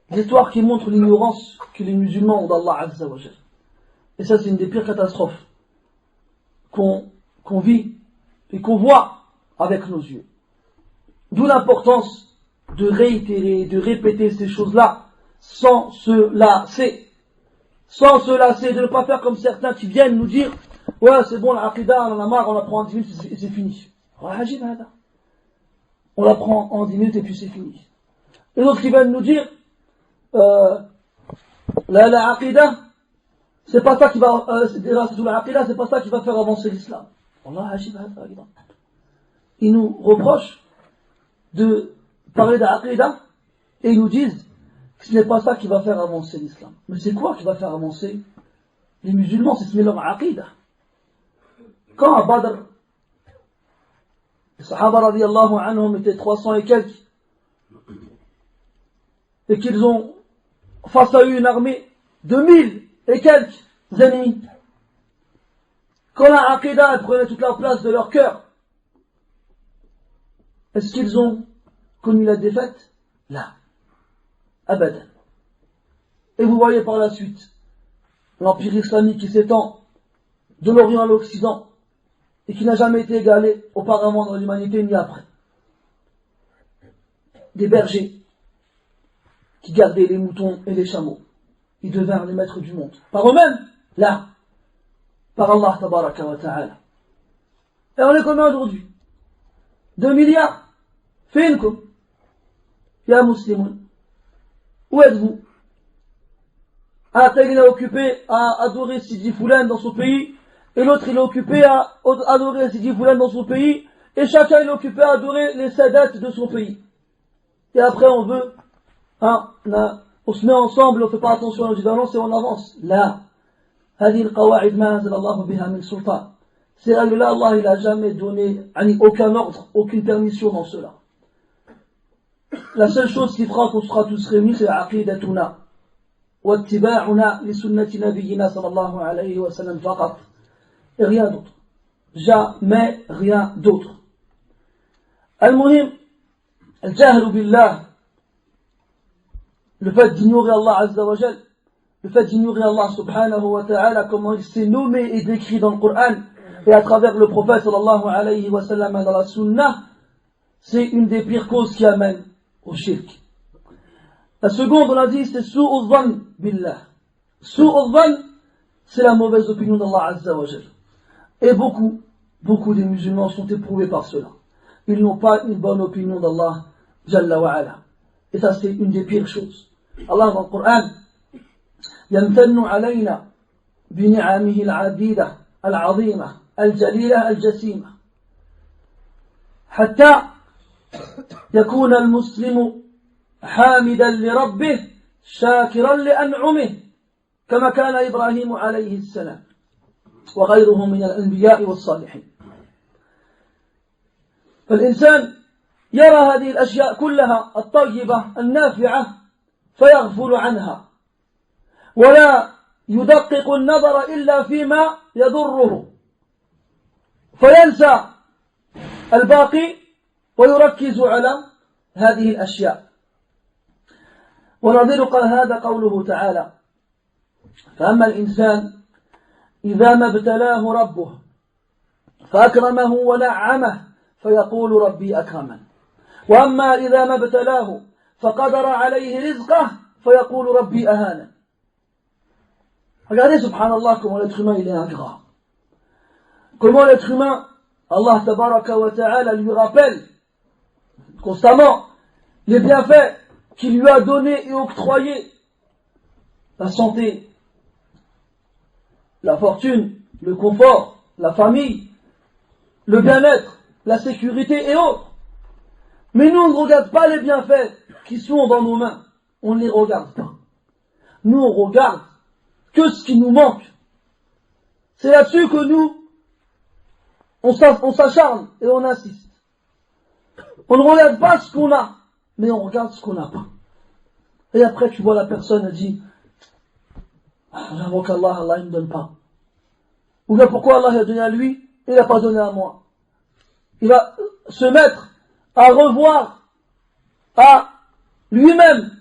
Des histoires qui montrent l'ignorance que les musulmans ont d'Allah Azza wa Jalla. Et ça, c'est une des pires catastrophes qu'on vit et qu'on voit avec nos yeux. D'où l'importance de réitérer, de répéter ces choses-là sans se lasser. Sans se lasser, de ne pas faire comme certains qui viennent nous dire ouais, c'est bon, l'aqidah, on en a marre, on l'apprend en 10 minutes et c'est fini. On l'apprend en 10 minutes et puis c'est fini. Et d'autres qui viennent nous dire la aqidah, c'est pas ça qui va c'est pas ça qui va faire avancer l'islam. Ils nous reprochent de parler d'aqidah et ils nous disent que ce n'est pas ça qui va faire avancer l'islam. Mais c'est quoi qui va faire avancer les musulmans? C'est leur aqidah. Quand à Badr, les Sahaba radiyallahu anhum étaient 300 et quelques, et qu'ils ont face à eux une armée de 1000 et quelques ennemis, quand la aqidah prenait toute la place de leur cœur, est-ce qu'ils ont connu la défaite? Là. Abadan. Et vous voyez par la suite l'empire islamique qui s'étend de l'Orient à l'Occident et qui n'a jamais été égalé auparavant dans l'humanité ni après. Des bergers qui gardaient les moutons et les chameaux, ils devinrent les maîtres du monde. Par eux-mêmes? Là. Par Allah tabaraka wa ta'ala. Et on est combien aujourd'hui? 2 milliards. Finkum. Ya muslimoun. Où êtes-vous? Un tel il est occupé à adorer Sidi Foulan dans son pays, et l'autre il est occupé à adorer Sidi Foulan dans son pays, et chacun il est occupé à adorer les Sadat de son pays. Et après on veut, on se met ensemble, on fait pas attention à nos différences et on avance. Là, هذه القواعد ما أنزل الله بها من سلطان. Ces règles-là, Allah il a jamais donné aucun ordre, aucune permission dans cela. La seule chose qui fera qu'on sera tous réunis, c'est aqidatuna. واتباعنا لسنة نبينا صلى الله عليه وسلم فقط. Et rien d'autre. Jamais rien d'autre. Al-Muhim, al-Jahlu billah, le fait d'ignorer Allah Azza wa Jal, le fait d'ignorer Allah subhanahu wa ta'ala, comment il s'est nommé et décrit dans le Coran, et à travers le prophète sallallahu alayhi wa sallam dans la Sunnah, c'est une des pires causes qui amènent au shirk. La seconde, on a dit, c'est su'u dhann billah. Su'u dhann, c'est la mauvaise opinion d'Allah Azza wa Jal. Et beaucoup des musulmans sont éprouvés par cela. Ils n'ont pas une bonne opinion d'Allah Jalla wa ala. Et ça, c'est une des pires choses. Allah dans le Coran, يمتن علينا بنعمه العديدة العظيمة الجليلة الجسيمة حتى يكون المسلم حامدا لربه شاكرا لأنعمه كما كان إبراهيم عليه السلام وغيره من الأنبياء والصالحين. فالإنسان يرى هذه الأشياء كلها الطيبة النافعة فيغفل عنها ولا يدقق النظر إلا فيما يضره فينسى الباقي ويركز على هذه الأشياء. ونظير هذا قوله تعالى فأما الإنسان إذا ما ابتلاه ربه فأكرمه ونعمه فيقول ربي أكرمن وأما إذا ما ابتلاه فقدر عليه رزقه فيقول ربي أهانا. Regardez, subhanallah, comment l'être humain il est ingrat. Comment l'être humain, Allah tabaraka wa ta'ala lui rappelle constamment les bienfaits qu'il lui a donnés et octroyés. La santé, la fortune, le confort, la famille, le bien-être, la sécurité et autres. Mais nous, on ne regarde pas les bienfaits qui sont dans nos mains. On ne les regarde pas. Nous, on regarde que ce qui nous manque. C'est là-dessus que nous, on s'acharne et on insiste. On ne regarde pas ce qu'on a, mais on regarde ce qu'on n'a pas. Et après, tu vois la personne, elle dit, j'invoque Allah, Allah ne me donne pas. Ou bien pourquoi Allah a donné à lui, il n'a pas donné à moi. Il va se mettre à revoir à lui-même,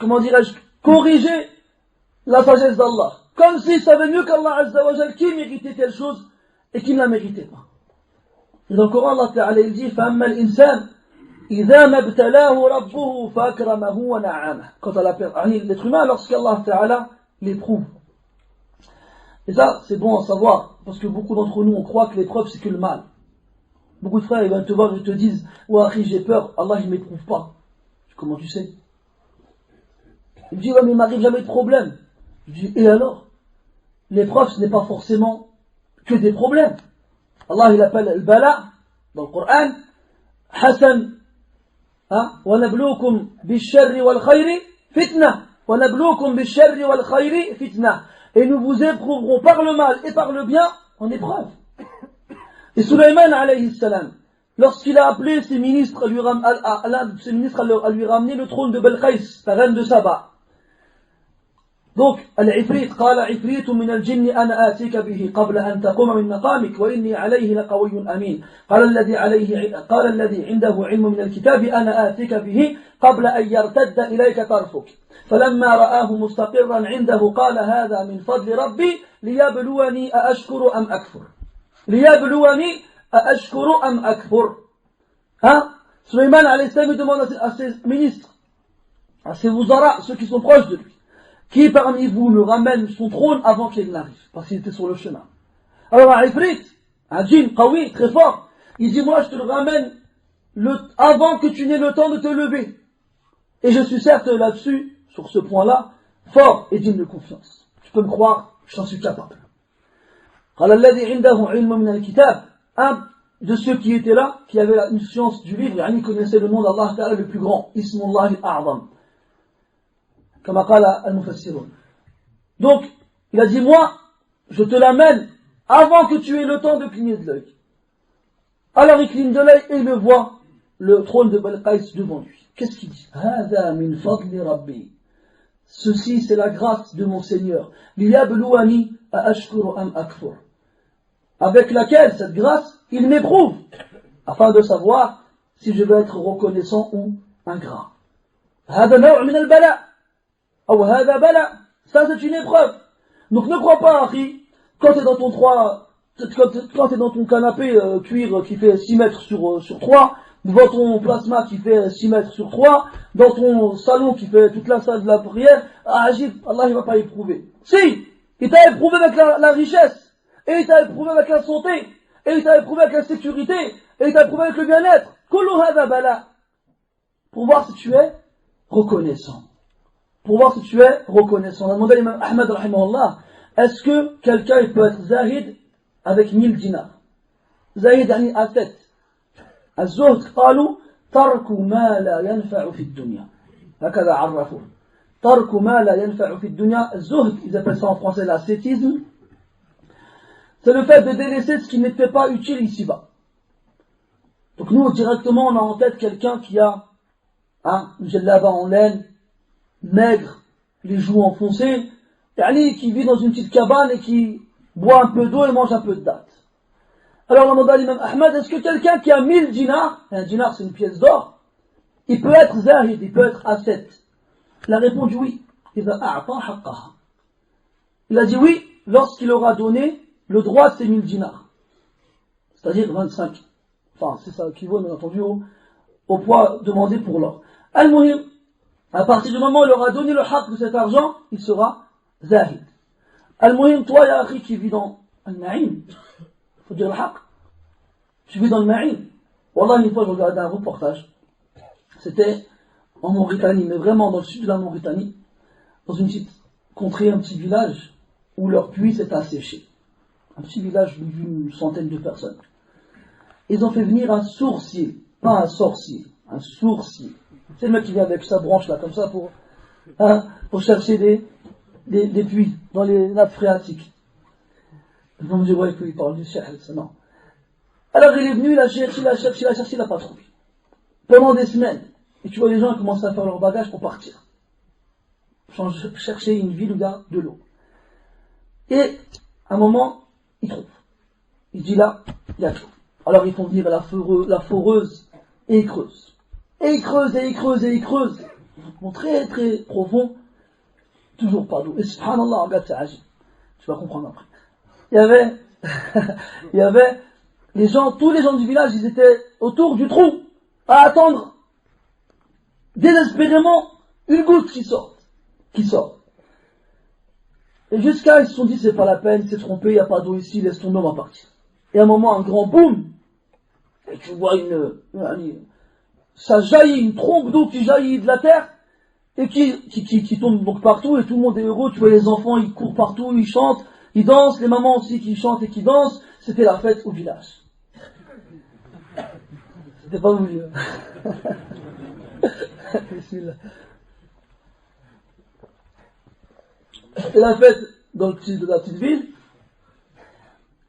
comment dirais-je, corriger la sagesse d'Allah. Comme s'il savait mieux qu'Allah Azza wa Jal qui méritait telle chose et qui ne la méritait pas. Et dans le Coran, Allah Ta'ala il dit فَأَمَّا الْإِنسَانِ إِذَا مَا ابْتَلَاهُ رَبُّهُ فَأَكْرَمَهُ وَنَعَّمَهُ. Quant à l'être humain, lorsqu'Allah Ta'ala l'éprouve. Et ça, c'est bon à savoir, parce que beaucoup d'entre nous, on croit que l'épreuve, c'est que le mal. Beaucoup de frères, ils viennent te voir et te disent ouais, Akhi, j'ai peur, Allah, il ne m'éprouve pas. Comment tu sais? Il me dit ouais, mais il m'arrive jamais de problème. Je dis et alors? L'épreuve, ce n'est pas forcément que des problèmes. Allah, il appelle le bala, dans le Coran, Hassan, وَنَبْلُوكُمْ بِالشَّرِّ وَالْخَيْرِ فِتْنَةً وَنَبْلُوكُمْ بِالشَّرِّ وَالْخَيْرِ فِتْنَةً. Et nous vous éprouverons par le mal et par le bien en épreuve. Et Sulayman alayhi salam, lorsqu'il a appelé ses ministres à lui ramener le trône de Belkhaïs, la reine de Saba. Donc, al-Ifrit, قال عفريت من الجن أنا آتيك به قبل أن تقوم من مقامك وإني عليه لقوي أمين. قال الذي عنده علم من الكتاب أنا آتيك به قبل أن يرتد إليك طرفك. فلما رآه مستقرا عنده قال هذا من فضل ربي ليبلوني أأشكر أم أكفر. ليبلوني أأشكر أم أكفر. Sulayman alayhi salam demande à ses ministres, à ses wuzara, ceux qui sont proches de lui, qui parmi vous me ramène son trône avant qu'il n'arrive, parce qu'il était sur le chemin. Alors un Ifrit, un djinn, qawi, très fort, il dit moi je te le ramène avant que tu n'aies le temps de te lever. Et je suis certes là-dessus, sur ce point-là, fort et digne de confiance. Tu peux me croire, j'en suis capable. قال الذي عنده علم من الكتاب, un de ceux qui étaient là, qui avait une science du livre, il connaissait le nom d'Allah Ta'ala le plus grand, Ismullah al-A'zam. Comme قال المفسرون. Donc, il a dit, moi, je te l'amène avant que tu aies le temps de cligner de l'œil. Alors il cligne de l'œil et il le voit, le trône de Belkhaïs devant lui. Qu'est-ce qu'il dit? هذا من فضل ربي. Ceci, c'est la grâce de mon Seigneur. ليبلوني أأشكر أم أكفر. Avec laquelle, cette grâce, il m'éprouve, afin de savoir si je vais être reconnaissant ou ingrat. هذا نوع من البلاء. أو هذا بلاء. Ça, c'est une épreuve. Donc ne crois pas, Akhi, quand tu es dans ton canapé cuir qui fait 6 mètres sur 3, devant ton plasma qui fait 6 mètres sur 3, dans ton salon qui fait toute la salle de la prière, Allah il va pas éprouver. Si, il t'a éprouvé avec la richesse, et il t'a éprouvé avec la santé, et il t'a éprouvé avec la sécurité, et il t'a éprouvé avec le bien-être. Kullu hadha bala. Pour voir si tu es reconnaissant. Pour voir si tu es reconnaissant. On a demandé à l'imam Ahmad rahimahullah, est-ce que quelqu'un il peut être zahid avec 1000 dinars? Zahid yani asset. الزهد قالوا ترك ما لا ينفع في الدنيا. هكذا عرفوه. ترك ما لا ينفع في الدنيا. الزهد, ils appellent ça en français l'ascétisme. C'est le fait de délaisser ce qui n'était pas utile ici-bas. Donc nous, directement, on a en tête quelqu'un qui a une djellaba en laine, maigre, les joues enfoncées, qui vit dans une petite cabane et qui boit un peu d'eau et mange un peu de dattes. Alors on demande à l'imam Ahmad, est-ce que quelqu'un qui a 1000 dinars, un dinar c'est une pièce d'or, il peut être zahid, il peut être ascète? Il a répondu oui. Il a dit oui lorsqu'il aura donné le droit de ses 1000 dinars. C'est-à-dire 25. Enfin, c'est ça qui vaut, bien entendu, au poids demandé pour l'or. Al-Muhim, à partir du moment où il aura donné le haqq de cet argent, il sera zahid. Al-Muhim, toi, ya akhi, qui vis dans Al-Na'im, faut dire le haqq. Tu vis dans le Na'im. Wallah, une fois, je regardais un reportage. C'était en Mauritanie, mais vraiment dans le sud de la Mauritanie, dans une petite contrée, un petit village, où leur puits s'est asséché. Un petit village d'une centaine de personnes. Ils ont fait venir un sourcier, pas un sorcier, un sourcier. C'est le mec qui vient avec sa branche là, comme ça, pour chercher des puits dans les nappes phréatiques. Ils vont me dire, ouais, il parle du cheikh, ça non. Alors il est venu, il a cherché, il n'a pas trouvé. Pendant des semaines. Et tu vois, les gens commencent à faire leur bagage pour partir. Chercher une ville où il y a de l'eau. Et, à un moment, il trouve. Il dit là, il y a de l'eau. Alors ils font venir la foreuse, et ils creusent. Et ils creusent, et ils creusent, et ils creusent. Bon, très très profond. Toujours pas d'eau. Et subhanallah, regarde, c'est agile. Tu vas comprendre après. Il y avait les gens, tous les gens du village, ils étaient autour du trou, à attendre désespérément une goutte qui sort. Et jusqu'à, ils se sont dit, c'est pas la peine, il s'est trompé, il n'y a pas d'eau ici, laisse tomber, on va partir. Et à un moment, un grand boom, et tu vois ça jaillit, une trompe d'eau qui jaillit de la terre, et qui tombe donc partout, et tout le monde est heureux, tu vois les enfants, ils courent partout, ils chantent, ils dansent, les mamans aussi qui chantent et qui dansent, c'était la fête au village. C'était pas voulu. C'était la fête dans la petite ville.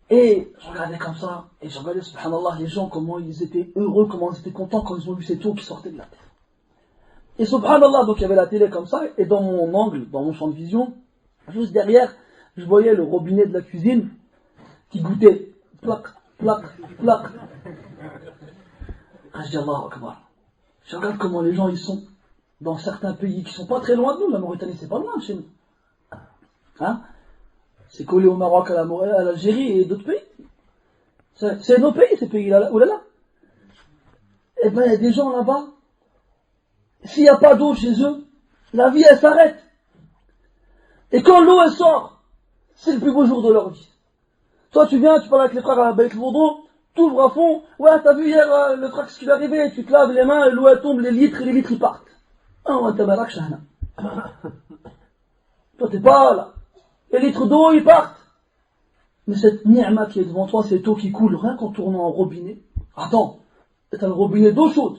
Et je regardais comme ça, et je regardais, subhanallah, les gens, comment ils étaient heureux, comment ils étaient contents quand ils ont vu cette eau qui sortait de la terre. Et subhanallah, donc il y avait la télé comme ça, et dans mon angle, dans mon champ de vision, juste derrière, je voyais le robinet de la cuisine qui goûtait. Plac, plac, plac. Je dis Allahu Akbar. Je regarde comment les gens ils sont dans certains pays qui sont pas très loin de nous. La Mauritanie, c'est pas loin chez nous. Hein? C'est collé au Maroc, à l'Algérie et d'autres pays. C'est nos pays, ces pays-là. Oulala. Eh ben, il y a des gens là-bas. S'il n'y a pas d'eau chez eux, la vie, elle s'arrête. Et quand l'eau, elle sort, c'est le plus beau jour de leur vie. Toi, tu viens, tu parles avec les frères à Beit Lourdo, t'ouvres à fond, ouais, t'as vu hier le truc ce qui est arrivé, tu te laves les mains, et l'eau, elle tombe, les litres ils partent. Ah, ouais, t'as malak, shahna. Toi, t'es pas là. Les litres d'eau, ils partent. Mais cette ni'ma qui est devant toi, cette eau qui coule, rien qu'en tournant un robinet. Attends, t'as le robinet d'eau chaude.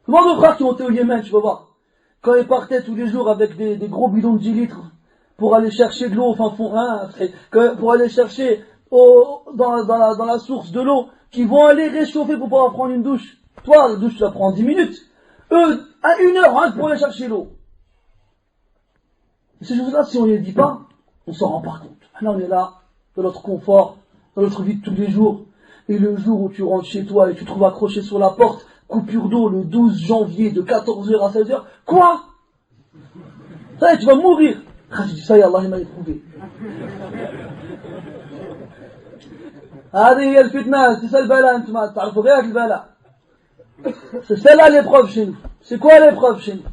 Demande aux frères qui ont été au Yémen, tu vas voir. Quand ils partaient tous les jours avec des gros bidons de 10 litres pour aller chercher de l'eau au fin fond, pour aller chercher dans la source de l'eau, qui vont aller réchauffer pour pouvoir prendre une douche. Toi, la douche, tu la prends en 10 minutes. Eux, à 1 heure, hein, pour aller chercher l'eau. Et ces choses-là, si on ne les dit pas, on s'en rend pas compte. Là, on est là, dans notre confort, dans notre vie de tous les jours. Et le jour où tu rentres chez toi et tu te trouves accroché sur la porte, coupure d'eau le 12 janvier de 14h à 16h, quoi? Ça y est, tu vas mourir. Ah, je dis, ça y est, Allah il m'a éprouvé. هذه هي الفتنة, c'est ça le bala, انتما تعرفوا غير le bala. C'est celle-là l'épreuve chez nous. C'est quoi l'épreuve chez nous?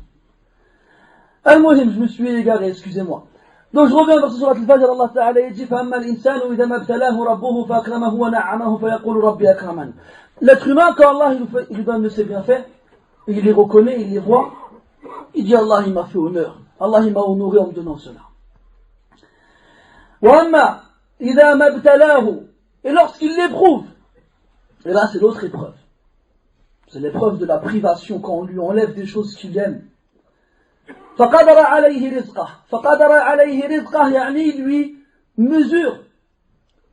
Al-Muhim, je me suis égaré, excusez-moi. Donc je reviens vers ce surat al-Fajr, Allah Ta'ala dit فَأَمَّا الْإِنسَانُ إِذَا مَا ابْتَلَاهُ رَبُّهُ فَأَكْرَمَهُ وَنَعَّمَهُ فَيَقُولُ رَبِّي أَكْرَمَنِ. L'être humain, quand Allah il lui donne de ses bienfaits, il les reconnaît, il les voit, il dit Allah il m'a fait honneur, Allah il m'a honoré en me donnant cela. وَأَمَّا إِذَا مَا ابْتَلَاهُ, et lorsqu'il l'éprouve, et là c'est l'autre épreuve. C'est l'épreuve de la privation, quand on lui enlève des choses qu'il aime. فَقَدَرَ عَلَيْهِ رِزْقَهُ, فَقَدَرَ عَلَيْهِ رِزْقَهُ, يعني lui mesure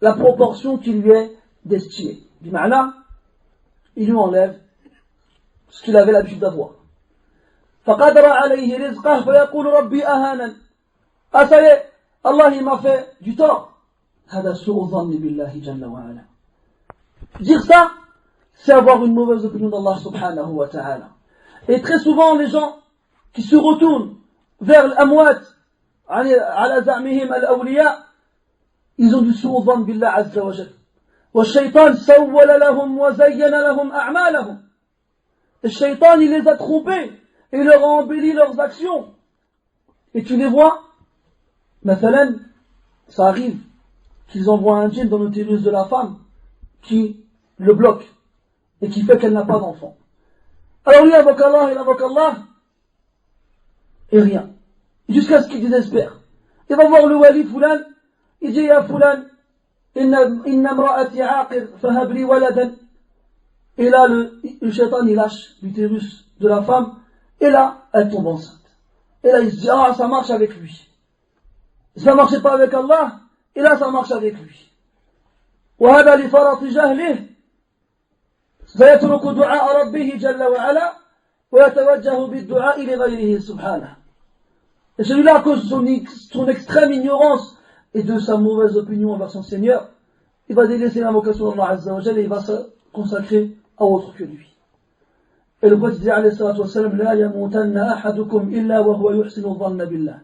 la proportion qui lui est destinée. Bima'na, il lui enlève ce qu'il avait l'habitude d'avoir. فَقَدَرَ عَلَيْهِ رِزْقَهُ فَيَقُولُ رَبِّي أَهَانًا. Ah ça y est, Allah il m'a fait du tort. هذا سوء ظن بالله جل وعلا. Dire ça, c'est avoir une mauvaise opinion d'Allah subhanahu wa ta'ala. Et très souvent les gens qui se retournent vers l'amwat, على زعمهم الأولياء, ils ont du سوء ظن بالله عز وجل. والشيطان سول لهم وزين لهم أعمالهم. le shaitan il les a trompés et il leur a embelli leurs actions. Et tu les vois, mathalan, ça arrive qu'ils envoient un djinn dans l'utérus de la femme qui le bloque et qui fait qu'elle n'a pas d'enfant. Alors lui invoque Allah, et rien. Jusqu'à ce qu'il désespère. Il va voir le wali Foulan, il dit ya Foulan, inna mra'ati aqir fahabli waladan. Et là le shaitan il lâche l'utérus de la femme, et là elle tombe enceinte. Et là il se dit ah ça marche avec lui. Ça marchait pas avec Allah, et là ça marche avec lui. وهذا لفرط جهله فيترك دعاء ربه جل وعلا ويتوجه بالدعاء لغيره سبحانه. Et celui-là, à cause de son extrême ignorance et de sa mauvaise opinion envers son Seigneur, il va délaisser l'invocation d'Allah Azza wa Jalla et il va se consacrer à autre que lui. Et le prophète dit alayhi salatu wassalam, la yamutanna ahadukum illa wa huwa yuhsinu dhanna billah.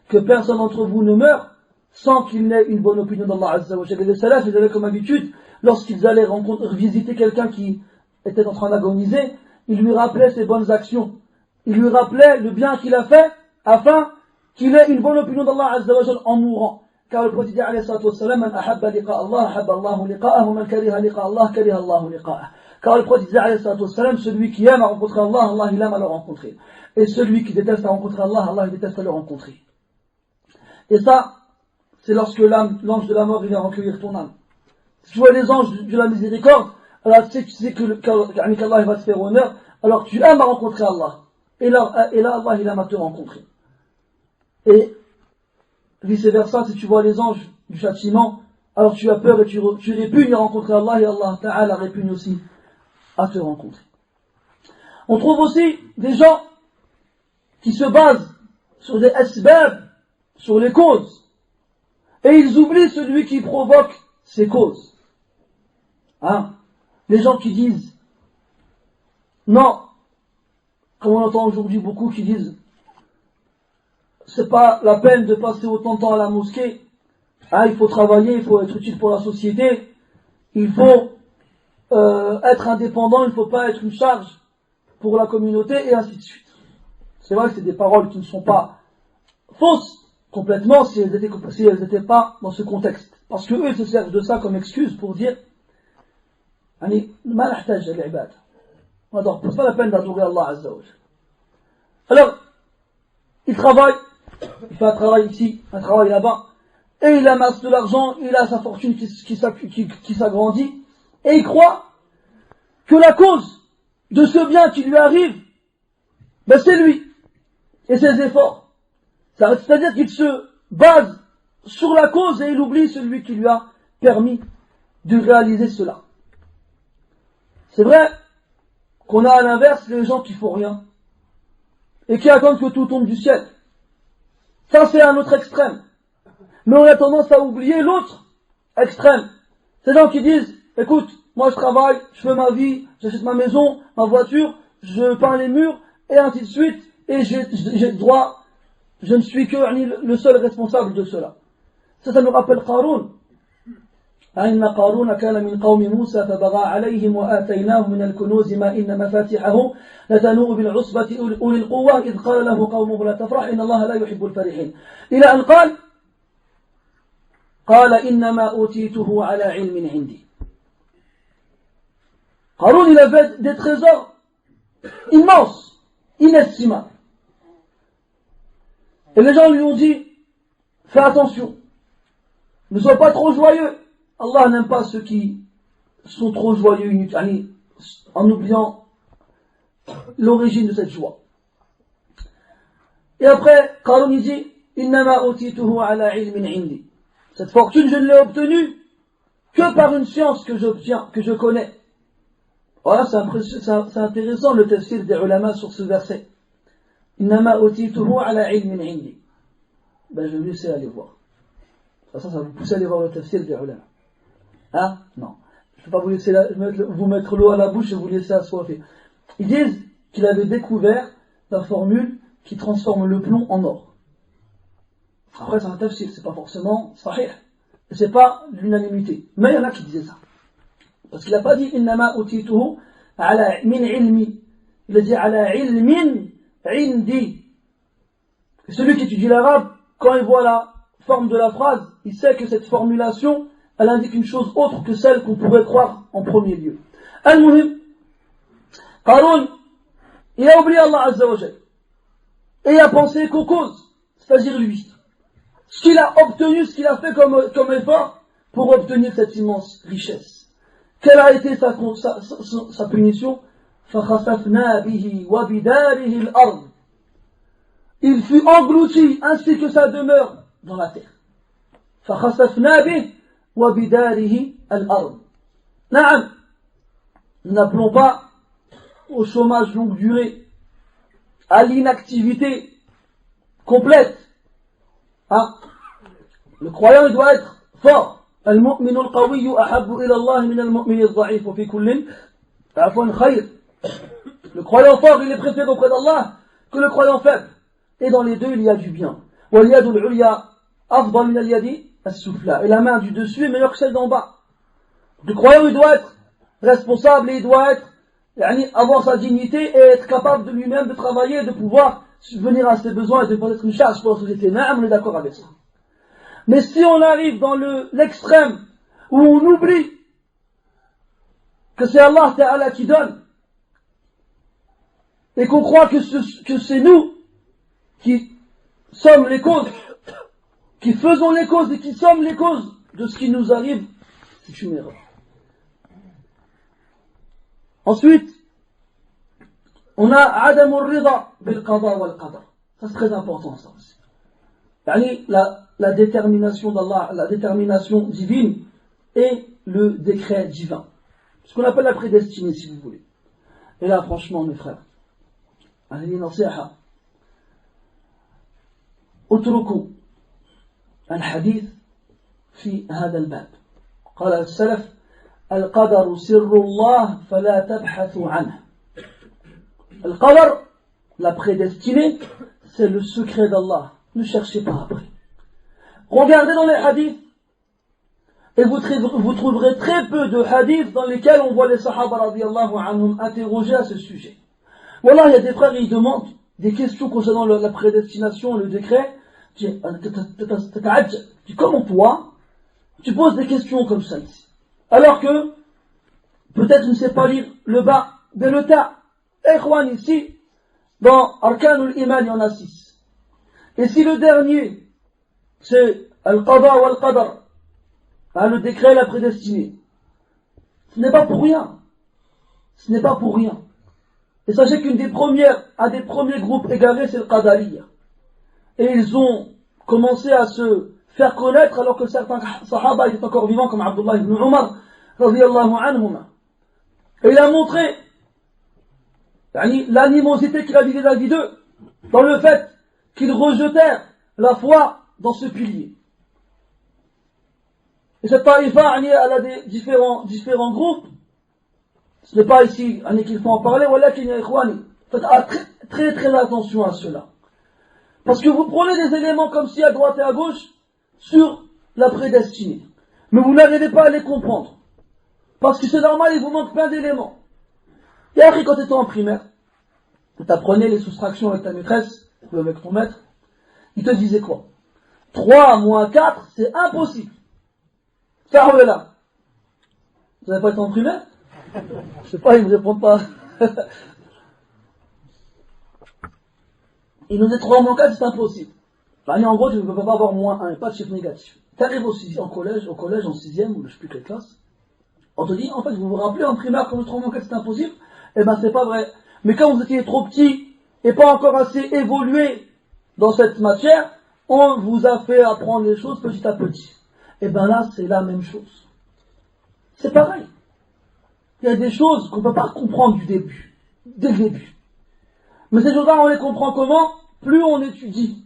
Que personne d'entre vous ne meure sans qu'il n'ait une bonne opinion d'Allah Azza wa Jalla. Les salafs, ils avaient comme habitude, lorsqu'ils allaient visiter quelqu'un qui était en train d'agoniser, ils lui rappelaient ses bonnes actions. Ils lui rappelaient le bien qu'il a fait afin qu'il ait une bonne opinion d'Allah Azza wa Jalla en mourant. Car le prophète dit alayhi salatu wassalam, man ahabba liqa Allah, ahabba Allahu liqa'ahu, man kariha liqa Allah, kariha Allahu liqa'ah. Car le prophète dit alayhi salatu wassalam, celui qui aime à rencontrer Allah, Allah il aime à le rencontrer. Et celui qui déteste à rencontrer Allah, Allah il déteste à le rencontrer. Et ça, c'est lorsque l'ange de la mort vient recueillir ton âme. Si tu vois les anges de la miséricorde, alors tu sais qu'Allah va te faire honneur, alors tu aimes à rencontrer Allah. Et là Allah il aime à te rencontrer. Et vice versa, si tu vois les anges du châtiment, alors tu as peur et tu répugnes à rencontrer Allah et Allah Ta'ala répugne aussi à te rencontrer. On trouve aussi des gens qui se basent sur des asbab, sur les causes, et ils oublient celui qui provoque ces causes. Hein? Les gens qui disent non, comme on entend aujourd'hui beaucoup qui disent c'est pas la peine de passer autant de temps à la mosquée, hein, il faut travailler, il faut être utile pour la société, il faut être indépendant, il ne faut pas être une charge pour la communauté, et ainsi de suite. C'est vrai que c'est des paroles qui ne sont pas fausses complètement si elles n'étaient pas dans ce contexte. Parce que eux se servent de ça comme excuse pour dire ما نحتاج العبادة. Alors, c'est pas la peine d'adorer Allah Azza wa Jalla. Alors, il travaille, il fait un travail ici, un travail là-bas, et il amasse de l'argent, il a sa fortune qui s'agrandit, et il croit que la cause de ce bien qui lui arrive, ben c'est lui, et ses efforts. C'est-à-dire qu'il se base sur la cause et il oublie celui qui lui a permis de réaliser cela. C'est vrai qu'on a à l'inverse les gens qui font rien et qui attendent que tout tombe du ciel. Ça c'est un autre extrême. Mais on a tendance à oublier l'autre extrême. Ces gens qui disent, écoute, moi je travaille, je fais ma vie, j'achète ma maison, ma voiture, je peins les murs, et ainsi de suite, et j'ai droit, je ne suis que le seul responsable de cela. Ça nous rappelle Qarun. إن قارون كان من قوم موسى فبغى عليهم وآتيناه من الكنوز ما إن مفاتحه لتنوء بالعصبة أولي القوة إذ قال له قومه لا تفرح إن الله لا يحب الفرحين إلى أن قال إنما أوتيته على علم عندي. Qarun il avait des trésors immenses, inestimables. Et les gens lui ont dit, fais attention, ne sois pas trop joyeux. Allah n'aime pas ceux qui sont trop joyeux en oubliant l'origine de cette joie. Et après, Qarun il dit, Innama utituhu ala ilmin indi. Cette fortune, je ne l'ai obtenue que par une science que j'obtiens, que je connais. Voilà, c'est intéressant le tafsir des ulama sur ce verset. Innama utituhu ala ilmin indi. Ben, je vais vous laisser aller voir. Ça vous pousse à aller voir le tafsir des ulama. Hein? Non. Je ne peux pas vous laisser vous mettre l'eau à la bouche et vous laisser assoiffé. Ils disent qu'il avait découvert la formule qui transforme le plomb en or. Après, c'est un tafsir, c'est pas forcément sahih. Et c'est pas l'unanimité. Mais il y en a qui disaient ça. Parce qu'il n'a pas dit innama utituhu ala min ilmi. Il a dit ala ilmin indi. Et celui qui étudie l'arabe, quand il voit la forme de la phrase, il sait que cette formulation, elle indique une chose autre que celle qu'on pourrait croire en premier lieu. Al-Muhim, Qarun, il a oublié Allah Azza wa Jal. Et il a pensé qu'aux causes, c'est-à-dire lui. Ce qu'il a obtenu, ce qu'il a fait comme effort pour obtenir cette immense richesse. Quelle a été sa punition? فَخَسَفْنَا بِهِ وَبِدَارِهِ الْأَرْضِ. Il fut englouti ainsi que sa demeure dans la terre. فَخَسَفْنَا بِهِ وَبِدَارِهِ الْأَرْضِ. Naam, nous n'appelons pas au chômage longue durée, à l'inactivité complète. Hein? Le croyant, il doit être fort. المؤمن القوي أحب إلى الله من المؤمن الضعيف وفي كل عفوا خير. Le croyant fort, il est préféré auprès d'Allah que le croyant faible. Et dans les deux, il y a du bien. واليد العليا أفضل من اليد السفلى. Et la main du dessus est meilleure que celle d'en bas. Le croyant, il doit être responsable et il doit être, avoir sa dignité et être capable de lui-même de travailler, de pouvoir subvenir à ses besoins et de pouvoir être une charge pour la société. On est d'accord avec ça. Mais si on arrive dans l'extrême où on oublie que c'est Allah Ta'ala qui donne et qu'on croit que c'est nous qui sommes les causes, qui faisons les causes et qui sommes les causes de ce qui nous arrive, c'est une erreur. Ensuite, on a Adam al-Rida bil qada wal qadar. Ça c'est très important ça aussi. La détermination d'Allah, la détermination divine et le décret divin. Ce qu'on appelle la prédestinée, si vous voulez. Et là, franchement, mes frères, allez nasiha. اتركوا الحديث في هذا الباب. قال السلف: القدر سر الله فلا تبحثوا عنه. القدر, la prédestinée, c'est le secret d'Allah. Ne cherchez pas après. Regardez dans les hadiths et vous trouverez très peu de hadiths dans lesquels on voit les sahaba radiyallahu anhum interrogés à ce sujet. Voilà, il y a des frères, ils demandent des questions concernant la prédestination, le décret. Comment toi, tu poses des questions comme ça ici? Alors que, peut-être tu ne sais pas lire le bas de le ta. Ikhwan, ici, dans Arkanul Iman, il y en a 6. Et si le dernier, c'est Al-Qada ou Al-Qadar, le décret et la prédestinée, ce n'est pas pour rien. Ce n'est pas pour rien. Et sachez qu'un des premiers groupes égarés, c'est le Qadariya. Et ils ont commencé à se faire connaître alors que certains sahaba étaient encore vivants, comme Abdullah ibn Umar, radiyallahu anhuma. Et il a montré l'animosité qu'il a vis-à-vis d'eux, dans le fait qu'ils rejetèrent la foi dans ce pilier. Et cette taïfa, elle a des différents groupes. Ce n'est pas ici qu'il faut en parler, voilà qu'il y a ikhwani. Faites très très attention à cela. Parce que vous prenez des éléments comme si à droite et à gauche sur la prédestinée. Mais vous n'arrivez pas à les comprendre. Parce que c'est normal, il vous manque plein d'éléments. Et après, quand tu étais en primaire, tu apprenais les soustractions avec ta maîtresse, ou avec ton maître, il te disait quoi? 3 moins 4, c'est impossible. Ça, on est là. Vous n'avez pas été en primaire? Je sais pas, ils ne me répondent pas. Il nous dit 3 moins 4, c'est impossible. En gros, tu ne peux pas avoir moins 1, pas de chiffre négatif. Tu arrives au collège, en 6e, ou je ne sais plus quelle classe. On te dit, en fait, vous vous rappelez en primaire, quand le 3 moins 4, c'est impossible? Eh ben, c'est pas vrai. Mais quand vous étiez trop petit, et pas encore assez évolué dans cette matière, on vous a fait apprendre les choses petit à petit. Et ben là, c'est la même chose. C'est pareil. Il y a des choses qu'on ne peut pas comprendre dès le début. Mais ces choses-là, on les comprend comment? Plus on étudie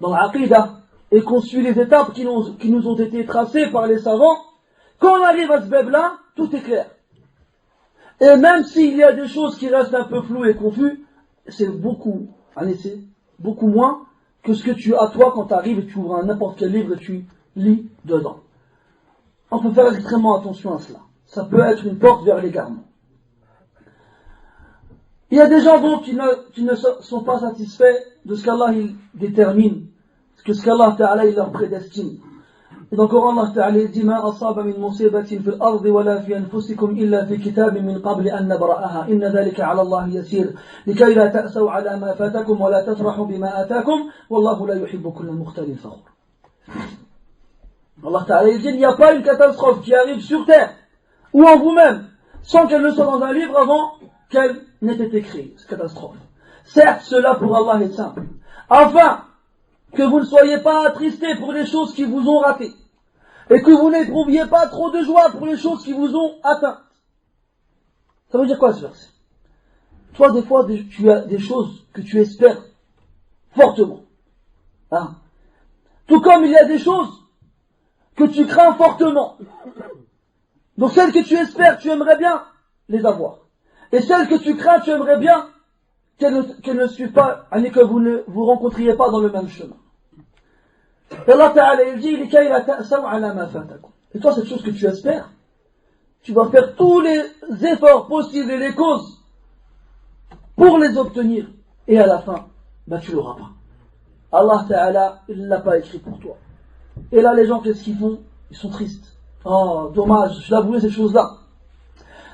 dans l'Aqidah, et qu'on suit les étapes qui nous ont été tracées par les savants, quand on arrive à ce bab-là, tout est clair. Et même s'il y a des choses qui restent un peu floues et confuses, c'est beaucoup moins que ce que tu as toi quand tu arrives et tu ouvres n'importe quel livre et tu lis dedans. On peut faire extrêmement attention à cela. Ça peut être une porte vers l'égarement. Il y a des gens donc qui ne sont pas satisfaits de ce qu'Allah il détermine, ce qu'Allah Ta'ala il leur prédestine. Et dans le Coran, Allah Ta'ala dit Ma asaba min musibatin fil ardi wa la fi anfusikum illa fi kitabin min qabli an nabra'aha inna dhalika 'ala Allah yasir likay la ta'saw 'ala ma fatakum wa la tafrahu bima atakum wallahu la yuhibbu kulla mukhtalin fakhur. Allah Ta'ala dit il n'y a pas une catastrophe qui arrive sur terre ou en vous-même sans qu'elle ne soit dans un livre avant qu'elle n'ait été créée, cette catastrophe. Certes, cela pour Allah est simple, afin que vous ne soyez pas attristés pour les choses qui vous ont raté, et que vous n'éprouviez pas trop de joie pour les choses qui vous ont atteintes. Ça veut dire quoi ce verset? Toi, des fois, tu as des choses que tu espères fortement. Hein? Tout comme il y a des choses que tu crains fortement. Donc celles que tu espères, tu aimerais bien les avoir. Et celles que tu crains, tu aimerais bien qu'elles ne suivent pas, et que vous ne vous rencontriez pas dans le même chemin. Et Allah Ta'ala il dit et toi, cette chose que tu espères, tu vas faire tous les efforts possibles et les causes pour les obtenir. Et à la fin, tu l'auras pas. Allah Ta'ala, il ne l'a pas écrit pour toi. Et là, les gens, qu'est-ce qu'ils font? Ils sont tristes. Oh, dommage, je l'ai voulu ces choses-là.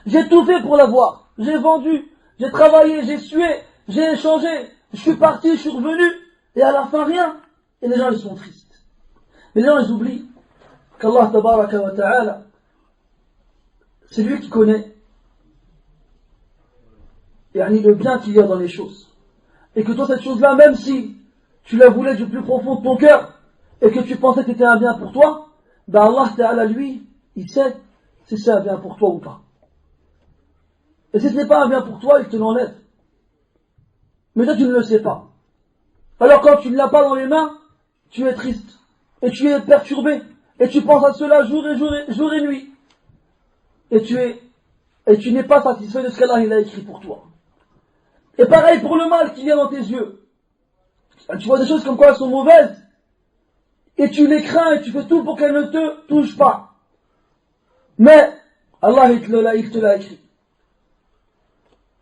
J'ai tout fait pour l'avoir. J'ai vendu, j'ai travaillé, j'ai sué, j'ai échangé, je suis parti, je suis revenu, et à la fin rien. Et les gens ils sont tristes. Mais les gens ils oublient qu'Allah tabaraka wa ta'ala, c'est lui qui connaît le bien qu'il y a dans les choses. Et que toi cette chose-là, même si tu la voulais du plus profond de ton cœur, et que tu pensais que c'était un bien pour toi, Allah ta'ala lui, il sait si c'est un bien pour toi ou pas. Et si ce n'est pas un bien pour toi, il te l'enlève. Mais toi, tu ne le sais pas. Alors quand tu ne l'as pas dans les mains, tu es triste. Et tu es perturbé. Et tu penses à cela jour et nuit. Et tu n'es pas satisfait de ce qu'Allah il a écrit pour toi. Et pareil pour le mal qu'il y a dans tes yeux. Tu vois des choses comme quoi elles sont mauvaises. Et tu les crains et tu fais tout pour qu'elles ne te touchent pas. Mais Allah il te l'a écrit.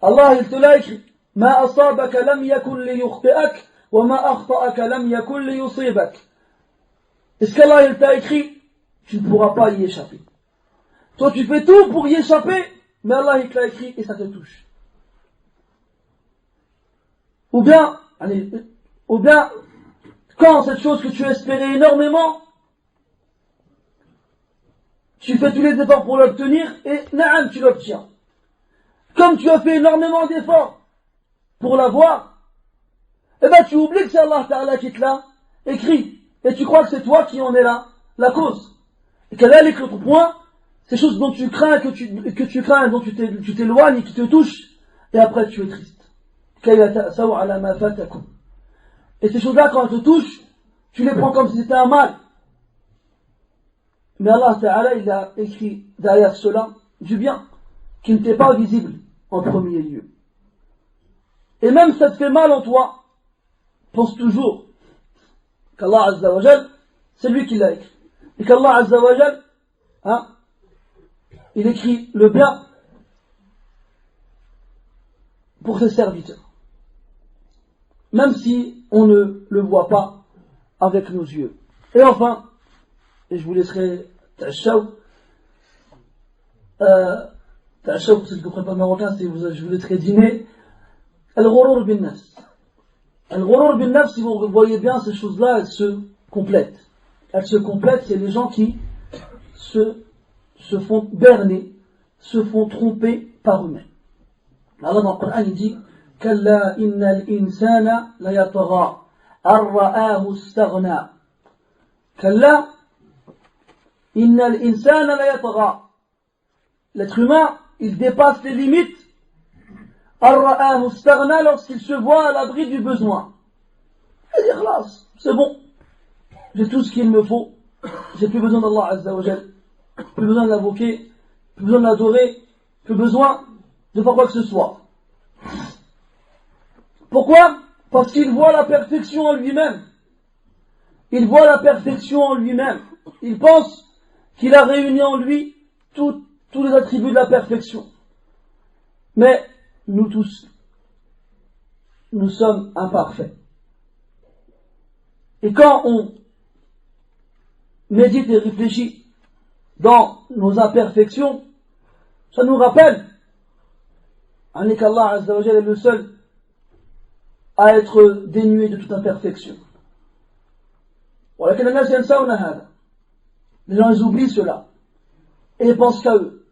Allah il te l'a écrit. ما أصابك لم يكن ليخطئك وما أخطأك لم يكن ليصيبك. Et ce qu'Allah il t'a écrit, tu ne pourras pas y échapper. Toi tu fais tout pour y échapper, mais Allah il te l'a écrit et ça te touche. Ou bien, quand cette chose que tu espérais énormément, tu fais tous les efforts pour l'obtenir et naam, tu l'obtiens. Comme tu as fait énormément d'efforts pour l'avoir, tu oublies que c'est Allah Ta'ala qui te l'a écrit. Et tu crois que c'est toi qui en es là, la cause. Et quel est l'autre point? Ces choses dont tu crains, que tu crains, dont tu t'éloignes et qui te touchent, et après tu es triste. Et ces choses-là, quand elles te touchent, tu les prends comme si c'était un mal. Mais Allah Ta'ala, il a écrit derrière cela du bien, qui ne t'est pas visible en premier lieu. Et même si ça te fait mal en toi, pense toujours qu'Allah Azza wa Jal, c'est lui qui l'a écrit. Et qu'Allah Azza wa Jal, il écrit le bien pour ses serviteurs. Même si on ne le voit pas avec nos yeux. Et enfin, et je vous laisserai Ta'ashaw, Ta'ashaw pour ceux qui ne comprennent pas le marocain, je vous laisserai dîner. Al-Ghurur bin Nafs. Al-Ghurur bin Nafs, si vous voyez bien, ces choses-là, elles se complètent. Elles se complètent, c'est les gens qui se font berner, se font tromper par eux-mêmes. Allah dans le Coran, il dit Kalla innal insana la yatagha ar-ra'ahu istaghna. Kalla innal insana la yatagha. L'être humain, il dépasse les limites ar-ra'ahu istaghna lorsqu'il se voit à l'abri du besoin. Il dit khlas, c'est bon. J'ai tout ce qu'il me faut. J'ai plus besoin d'Allah Azza wa Jal. Plus besoin de l'invoquer, plus besoin de l'adorer, plus besoin de faire quoi que ce soit. Pourquoi? Parce qu'il voit la perfection en lui-même. Il voit la perfection en lui-même. Il pense qu'il a réuni en lui tous les attributs de la perfection. Mais nous tous, nous sommes imparfaits. Et quand on médite et réfléchit dans nos imperfections, ça nous rappelle qu'Allah Azza wa Jalla est le seul à être dénué de toute imperfection. Les gens ils oublient cela et ils pensent qu'à eux.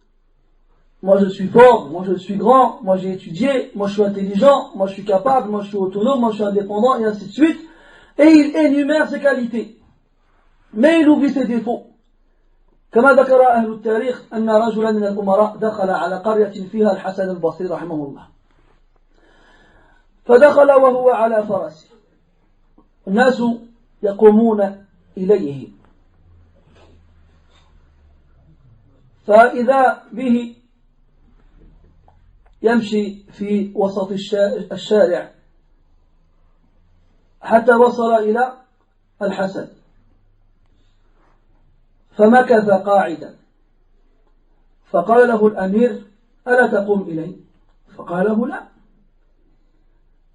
Moi je suis fort, moi je suis grand, moi j'ai étudié, moi je suis intelligent, moi je suis capable, moi je suis autonome, moi je suis indépendant, et ainsi de suite. Et il énumère ses qualités. Mais il oublie ses défauts. كما ذكر أهل التاريخ أن رجلا من الأمراء دخل على قرية فيها الحسن البصري رحمه الله. فدخل وهو على فرسه. الناس يقومون إليه. فإذا به يمشي في وسط الشارع حتى وصل إلى الحسن. فمكث قاعدا فقال له الأمير ألا تقوم إلي؟ فقال له لا.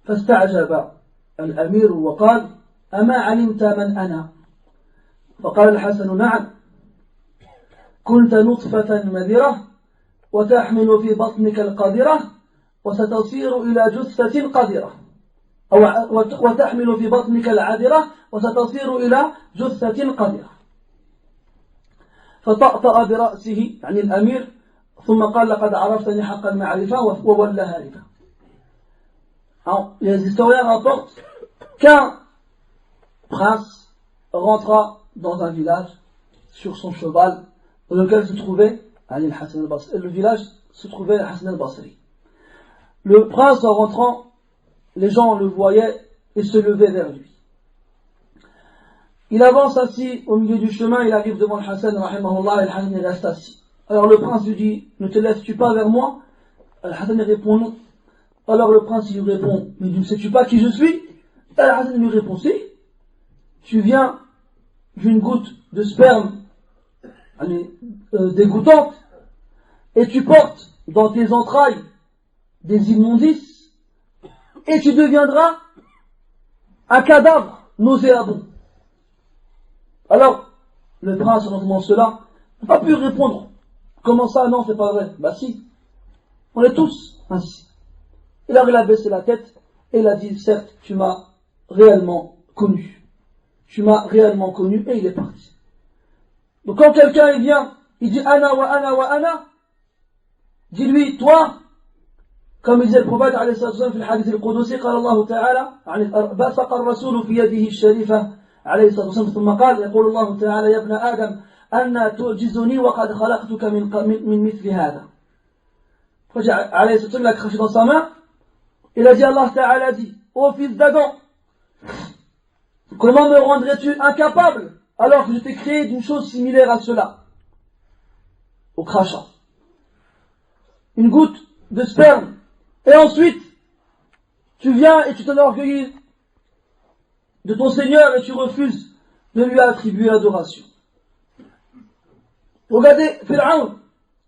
فاستعجب الأمير وقال أما علمت من أنا؟ فقال الحسن نعم، كنت نطفة مذرة وتحمل في بطنك القذرة وستصير إلى جثة قذرة، أو وتحمل في بطنك العذرة وستصير إلى جثة قذرة. فطأطأ برأسه يعني الأمير ثم قال لقد عرفتني حق المعرفة وولى هاربا. Les historiens rapportent qu'un prince rentra dans un village sur son cheval dans lequel se trouvait Ali al-Hassan al-Basri. Le village se trouvait Hassan al-Basri. Le prince en rentrant, les gens le voyaient et se levaient vers lui. Il avance assis au milieu du chemin, il arrive devant le Hassan, rahimahullah, et le Hassan reste assis. Alors le prince lui dit, ne te lèves-tu pas vers moi? Le Hassan répond non. Alors le prince lui répond, mais ne sais-tu pas qui je suis? Et le Hassan lui répond, si, tu viens d'une goutte de sperme dégoûtante et tu portes dans tes entrailles des immondices et tu deviendras un cadavre nauséabond. Alors, le prince, en entendant cela, n'a pas pu répondre. Comment ça? Non, c'est pas vrai. Bah si, on est tous ainsi. Et alors il a baissé la tête et il a dit, certes, tu m'as réellement connu. Tu m'as réellement connu, et il est parti. Donc quand quelqu'un il vient, il dit ana wa ana wa ana, dis-lui, toi, comme il disait le prophète alayhi sallam في الحديث القدسي قال الله تعالى بسق الرسول في يده الشريفة عليه الصلاة والسلام ثم قال يقول الله تعالى يا ابن آدم أن تعجزني وقد خلقتك من مثل هذا. عليه الصلاة والسلام l'a craché dans sa main, il a dit, Allah Ta'ala dit, ô fils d'Adam, comment me rendrais-tu incapable alors que je t'ai créé d'une chose similaire à cela? Au crachat. Une goutte de sperme. Et ensuite, tu viens et tu t'enorgueillis de ton Seigneur et tu refuses de lui attribuer l'adoration. Regardez, Fir'aun.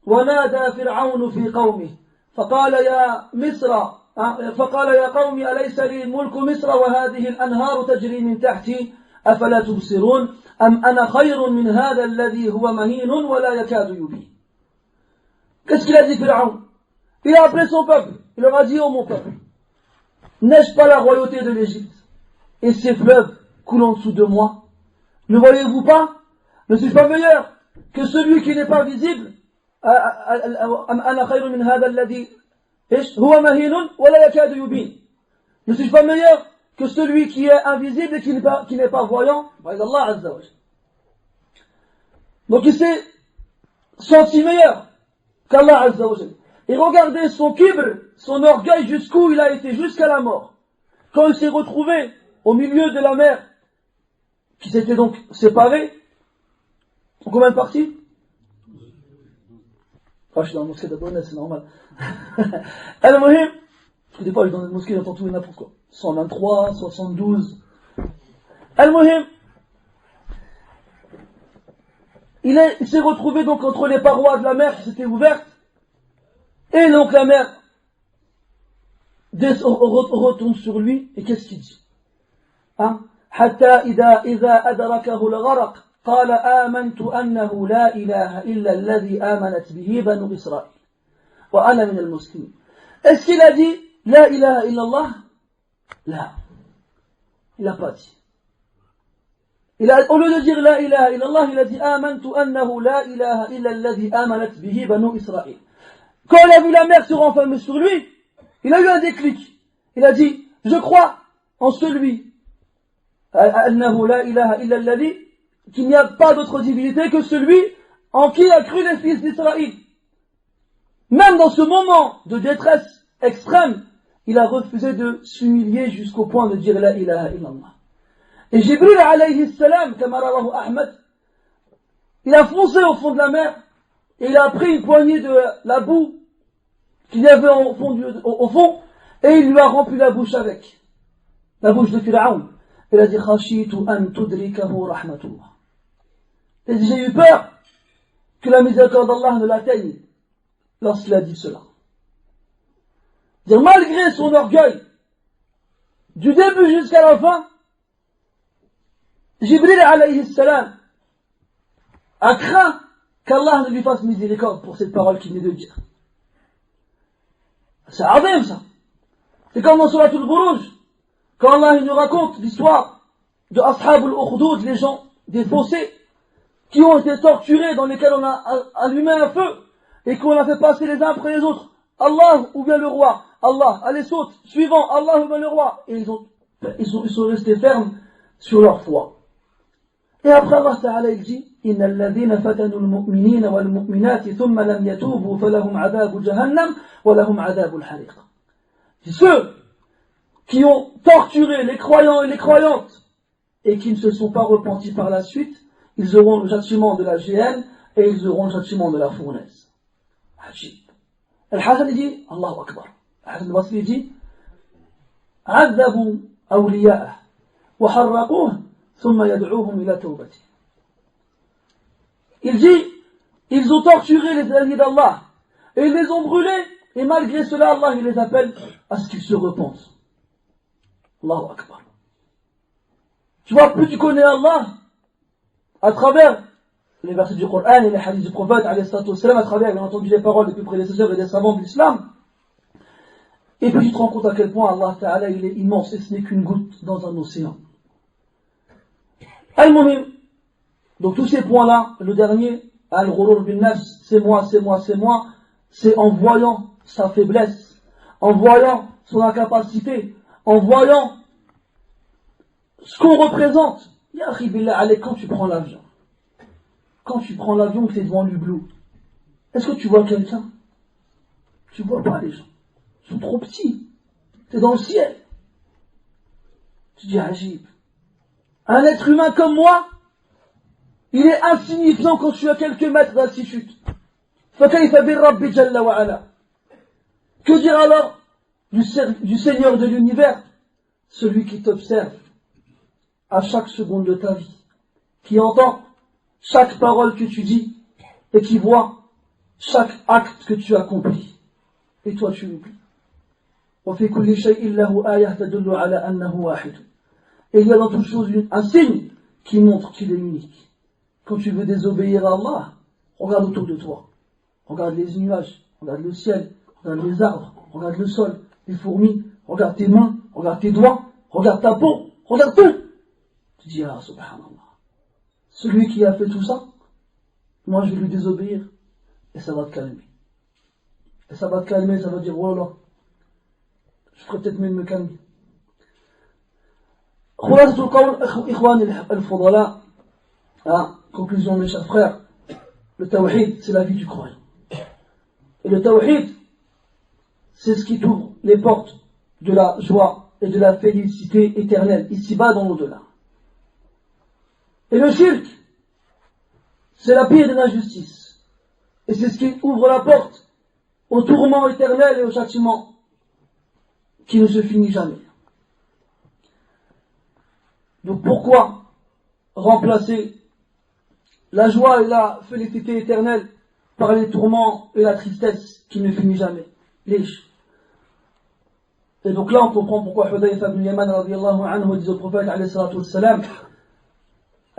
وَنَادَى فِرْعَوْنُ فِي قَوْمِهِ فَقَالَ يَا مِصْرَ فقال يا قوم أليس لي ملك مصر وهذه الأنهار تجري من تحتي أفلا تبصرون أم أنا خير من هذا الذي هو مهين ولا يكاد يبين. Qu'est-ce qu'il a dit Pharaon? Il a appelé son peuple, il leur a dit, oh mon peuple, n'ai-je pas la royauté de l'Égypte et ces fleuves coulent en dessous de moi? Ne voyez-vous pas? Ne suis-je pas meilleur que celui qui n'est pas visible? أم أنا خير من هذا الذي هو مهين ولا يكاد يبين. Ne suis-je pas meilleur que celui qui est invisible et qui n'est pas voyant? Allah Azza wa Jalla. Donc il s'est senti meilleur qu'Allah Azza wa Jalla. Et regardez son kibr, son orgueil jusqu'où il a été, jusqu'à la mort. Quand il s'est retrouvé au milieu de la mer, qui s'était donc séparée, en combien de parties? Ah, je suis dans la mosquée d'Abonnet, c'est normal. Al-Muhim, parce que des fois, je suis dans une mosquée, j'entends tout et n'importe quoi. 123, 72. Al-Muhim, il s'est retrouvé donc entre les parois de la mer qui s'étaient ouvertes, et donc la mer retourne sur lui, et qu'est-ce qu'il dit? Hein? حتى إذا أدركه الغرق قال آمنت أنه لا إله إلا الذي آمنت به بنو إسرائيل وأنا من المسلمين. Est-ce qu'il a dit لا إله إلا الله? لا, il n'a pas dit. Au lieu de dire لا إله إلا الله, il a dit آمنت أنه لا إله إلا الذي آمنت به بنو إسرائيل. Quand il a vu la mer se renfermer sur lui, il a eu un déclic. Il a dit, je crois en celui أنه لا إله إلا الذي, qu'il n'y a pas d'autre divinité que celui en qui a cru les fils d'Israël. Même dans ce moment de détresse extrême, il a refusé de s'humilier jusqu'au point de dire la ilaha illallah. Et Jibril alayhi salam, comme rawahu Ahmed, il a foncé au fond de la mer et il a pris une poignée de la boue qu'il y avait au fond et il lui a rempli la bouche avec. La bouche de Pharaon. Il a dit khashitu an tudrikahu rahmatullah. Il a dit j'ai eu peur que la miséricorde d'Allah ne l'atteigne lorsqu'il a dit cela. Dire malgré son orgueil, du début jusqu'à la fin, Jibril alayhi salam a craint qu'Allah ne lui fasse miséricorde pour cette parole qu'il venait de dire. C'est azim ça. C'est comme dans Surat al-Buruj, quand Allah nous raconte l'histoire de Ashab al-Ukhdud, les gens des fossés, qui ont été torturés, dans lesquels on a allumé un feu, et qu'on a fait passer les uns après les autres. Allah ou bien le roi. Allah, allez saute, suivant, Allah ou bien le roi. Et ils sont restés fermes sur leur foi. Et après Allah Ta'ala il dit إن الذين فتنوا المؤمنين والمؤمنات ثم لم يتوبوا فلهم عذاب جهنم ولهم عذاب الحريق. C'est ceux qui ont torturé les croyants et les croyantes et qui ne se sont pas repentis par la suite, ils auront le châtiment de la géhenne et ils auront le châtiment de la fournaise. Ajib. Al-Hasan dit Allahu Akbar. Al-Hasan al-Basri dit عذبوا أولياءه وحرقوه ثم يدعوهم إلى توبته. Il dit, ils ont torturé les alliés d'Allah et ils les ont brûlés et malgré cela Allah il les appelle à ce qu'ils se repentent. Allahu Akbar. Tu vois, plus tu connais Allah à travers les versets du Coran et les hadiths du prophète à travers bien entendu les paroles des plus prédécesseurs et des savants de l'islam, et puis tu te rends compte à quel point Allah Ta'ala il est immense et ce n'est qu'une goutte dans un océan. Al-Muhim, donc tous ces points-là, le dernier, Al-Ghurur bin Nafs, c'est moi, c'est en voyant sa faiblesse, en voyant son incapacité, en voyant ce qu'on représente. Ya akhi billah, allez, quand tu prends l'avion, tu es devant l'hublot, est-ce que tu vois quelqu'un? Tu vois pas les gens, ils sont trop petits, tu es dans le ciel. Tu dis ajib. Un être humain comme moi, il est insignifiant quand je suis à quelques mètres d'altitude. فَكَيْفَ بِالرَّبِّ جَلَّ وَعَلَى. Que dire alors du Seigneur de l'univers, celui qui t'observe à chaque seconde de ta vie, qui entend chaque parole que tu dis et qui voit chaque acte que tu accomplis. Et toi tu l'oublies. وَفِي كُلِّ شَيْءٍ لَهُ آيَةٌ تَدُلُّ عَلَى أَنَّهُ واحد. Et il y a dans toute chose un signe qui montre qu'il est unique. Quand tu veux désobéir à Allah, regarde autour de toi. Regarde les nuages, regarde le ciel, regarde les arbres, regarde le sol, les fourmis, regarde tes mains, regarde tes doigts, regarde ta peau, regarde tout. Tu dis, ah, subhanallah. Celui qui a fait tout ça, moi je vais lui désobéir. Et ça va te calmer. Et ça va te calmer, ça va dire, oh là là, je ferais peut-être mieux de me calmer. خلاصة القول إخواني الفضلاء, conclusion mes chers frères, le tawhid c'est la vie du croyant. Et le tawhid c'est ce qui t'ouvre les portes de la joie et de la félicité éternelle, ici-bas dans l'au-delà. Et le shirk c'est la pire des injustices. Et c'est ce qui ouvre la porte au tourment éternel et au châtiment qui ne se finit jamais. Donc pourquoi remplacer la joie et la félicité éternelle par les tourments et la tristesse qui ne finit jamais? Lèche. Et donc là on comprend pourquoi Hudayfa ibn Yaman radiyallahu anhu dit au prophète alayhi salatu wassalam,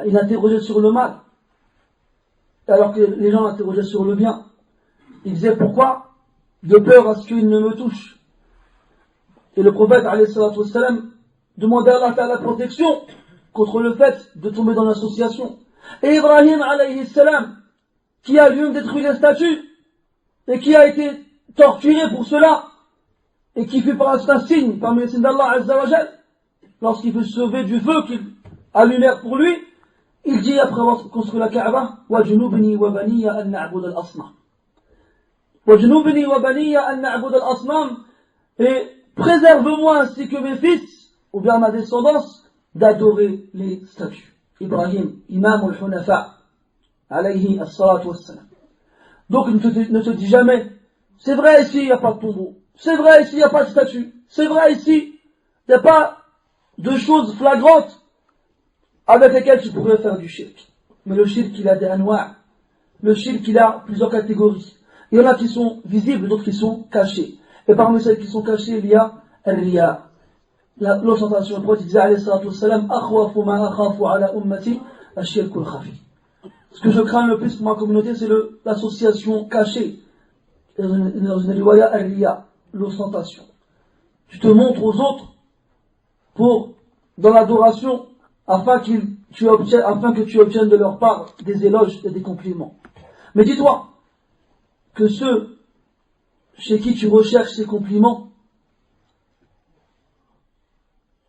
il interrogeait sur le mal, alors que les gens interrogeaient sur le bien. Il disait pourquoi? De peur à ce qu'il ne me touche. Et le prophète alayhi salatu wassalam demandait à Allah la protection contre le fait de tomber dans l'association. Et Ibrahim alayhi salam, qui a lui-même détruit les statues, et qui a été torturé pour cela, et qui fut par un signe parmi les signes d'Allah Azza wa Jal, lorsqu'il fut sauvé du feu qu'il allumait pour lui, il dit après avoir construit la Kaaba, وَجُنُوبْنِي وَبَنِيَّ أَن نَعْبُدَ الْأَصْنَامِ. وَجُنُوبْنِي وَبَنِيَّ أَن نَعْبُدَ الْأَصْنَامِ. Et préserve-moi ainsi que mes fils, ou bien ma descendance, d'adorer les statues. Ibrahim, imam al-Hunafa, alayhi as-salatu was-salam. Donc ne te dis jamais, c'est vrai ici il n'y a pas de tombeau, c'est vrai ici il n'y a pas de statue, c'est vrai ici il n'y a pas de choses flagrantes avec lesquelles tu pourrais faire du shirk. Mais le shirk il a des anwa', le shirk il a plusieurs catégories. Il y en a qui sont visibles, d'autres qui sont cachés. Et parmi celles qui sont cachées, il y a al-riya, l'ostentation. Le prophète disait alayhi salatu wassalam, akhwafu ma akhafu ala ummati ash-shirkul khafi. Ce que je crains le plus pour ma communauté, c'est l'association cachée. Dans une riwaya al-riya, l'ostentation. Tu te montres aux autres dans l'adoration, afin que tu obtiennes de leur part des éloges et des compliments. Mais dis-toi que ceux chez qui tu recherches ces compliments,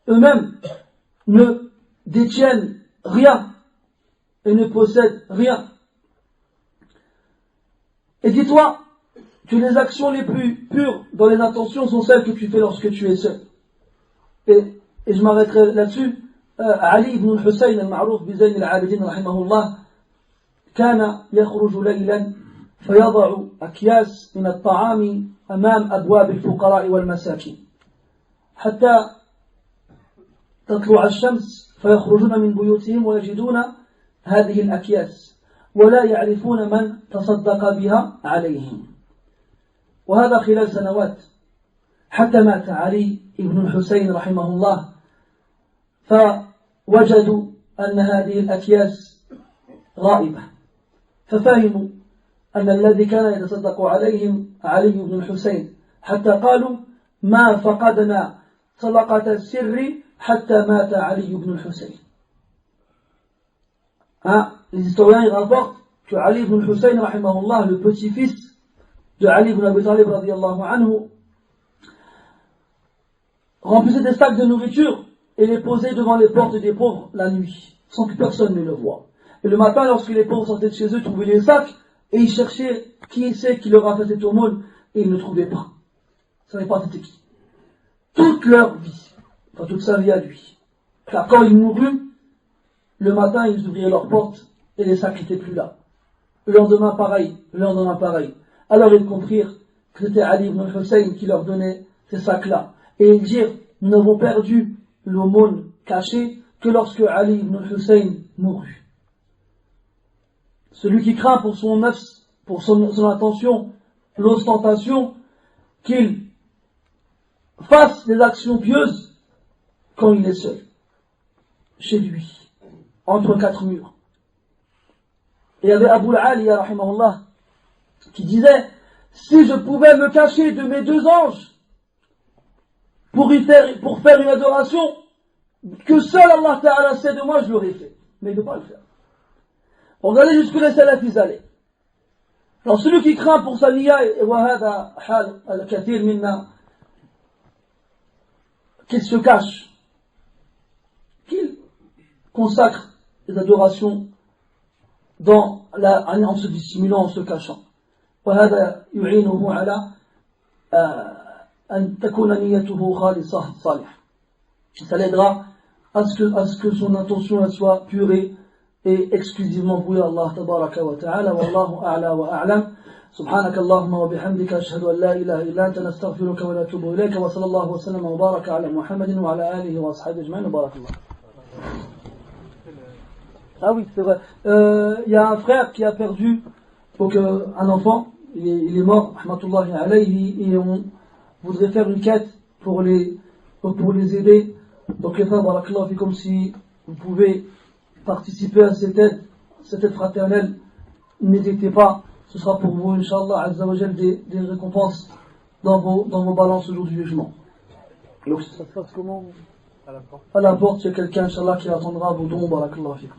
eux-mêmes ne détiennent rien et ne possèdent rien. Et dis-toi que les actions les plus pures dans les intentions sont celles que tu fais lorsque tu es seul. Et je m'arrêterai là-dessus. Ali ibn al-Husayn al-Ma'rouf bi Zayn al-Abidin rahimahullah كان يخرج ليلا فيضع أكياس من الطعام أمام أبواب الفقراء والمساكين حتى تطلع الشمس فيخرجون من بيوتهم ويجدون هذه الأكياس ولا يعرفون من تصدق بها عليهم. وهذا خلال سنوات حتى مات علي بن الحسين رحمه الله فوجدوا أن هذه الأكياس غائبة ففهموا أن الذي كان يتصدق عليهم علي بن الحسين حتى قالوا ما فقدنا صدقة السر حتى مات علي بن الحسين. Les historiens ils rapportent que Ali ibn al-Husayn rahimahullah, le petit-fils de Ali ibn Abi Talib radiyallahu anhu, remplissait des sacs de nourriture et les posait devant les portes des pauvres la nuit, sans que personne ne le voie. Et le matin, lorsque les pauvres sortaient de chez eux, trouvaient les sacs, et ils cherchaient qui c'est qui leur a fait cette aumône, et ils ne trouvaient pas. Ils ne savaient pas c'était qui. Toute leur vie, enfin toute sa vie à lui. Car quand il mourut, le matin, ils ouvraient leurs portes, et les sacs n'étaient plus là. Le lendemain, pareil. Le lendemain, pareil. Alors ils comprirent que c'était Ali ibn Hussein qui leur donnait ces sacs-là. Et ils dirent, nous n'avons perdu l'aumône cachée que lorsque Ali ibn Hussein mourut. Celui qui craint pour son nafs, pour son intention, l'ostentation, qu'il fasse des actions pieuses quand il est seul, chez lui, entre quatre murs. Et il y avait Abu al-Aliya, rahimahullah, qui disait, si je pouvais me cacher de mes deux anges pour faire une adoration que seul Allah Ta'ala sait de moi, je l'aurais fait. Mais il ne peut pas le faire. Regardez jusque les salafis allaient. Alors celui qui craint pour sa niya, et wahada hal al-kathir minna, qu'il se cache, qu'il consacre les adorations en se dissimulant, en se cachant. وهذا يعينه على أن تكون نيته خالصة صالحة. Ça l'aidera à ce que son intention soit pure et exclusivement vouée à Allah tabaraka wa ta'ala. Wallahu a'la wa a'lam. سبحانك اللهم وبحمدك أشهد أن لا إله إلا أنت نستغفرك ونتوب إليك وصلى الله وسلم وبارك على محمد وعلى آله وأصحابه أجمعين وبارك الله. Ah oui, c'est vrai. Il y a un frère qui a perdu un enfant, il est mort, rahmatullahi alayhi, et on voudrait faire une quête pour les aider. Donc les frères, barakallahu fikum, si vous pouvez participer à cette aide fraternelle, n'hésitez pas, ce sera pour vous, Inch'Allah, Azza wa Jal, des récompenses dans vos balances au jour du jugement. Donc ça se passe comment? À la porte, il y a quelqu'un, Inch'Allah, qui attendra vos dons, barakallahu fikum.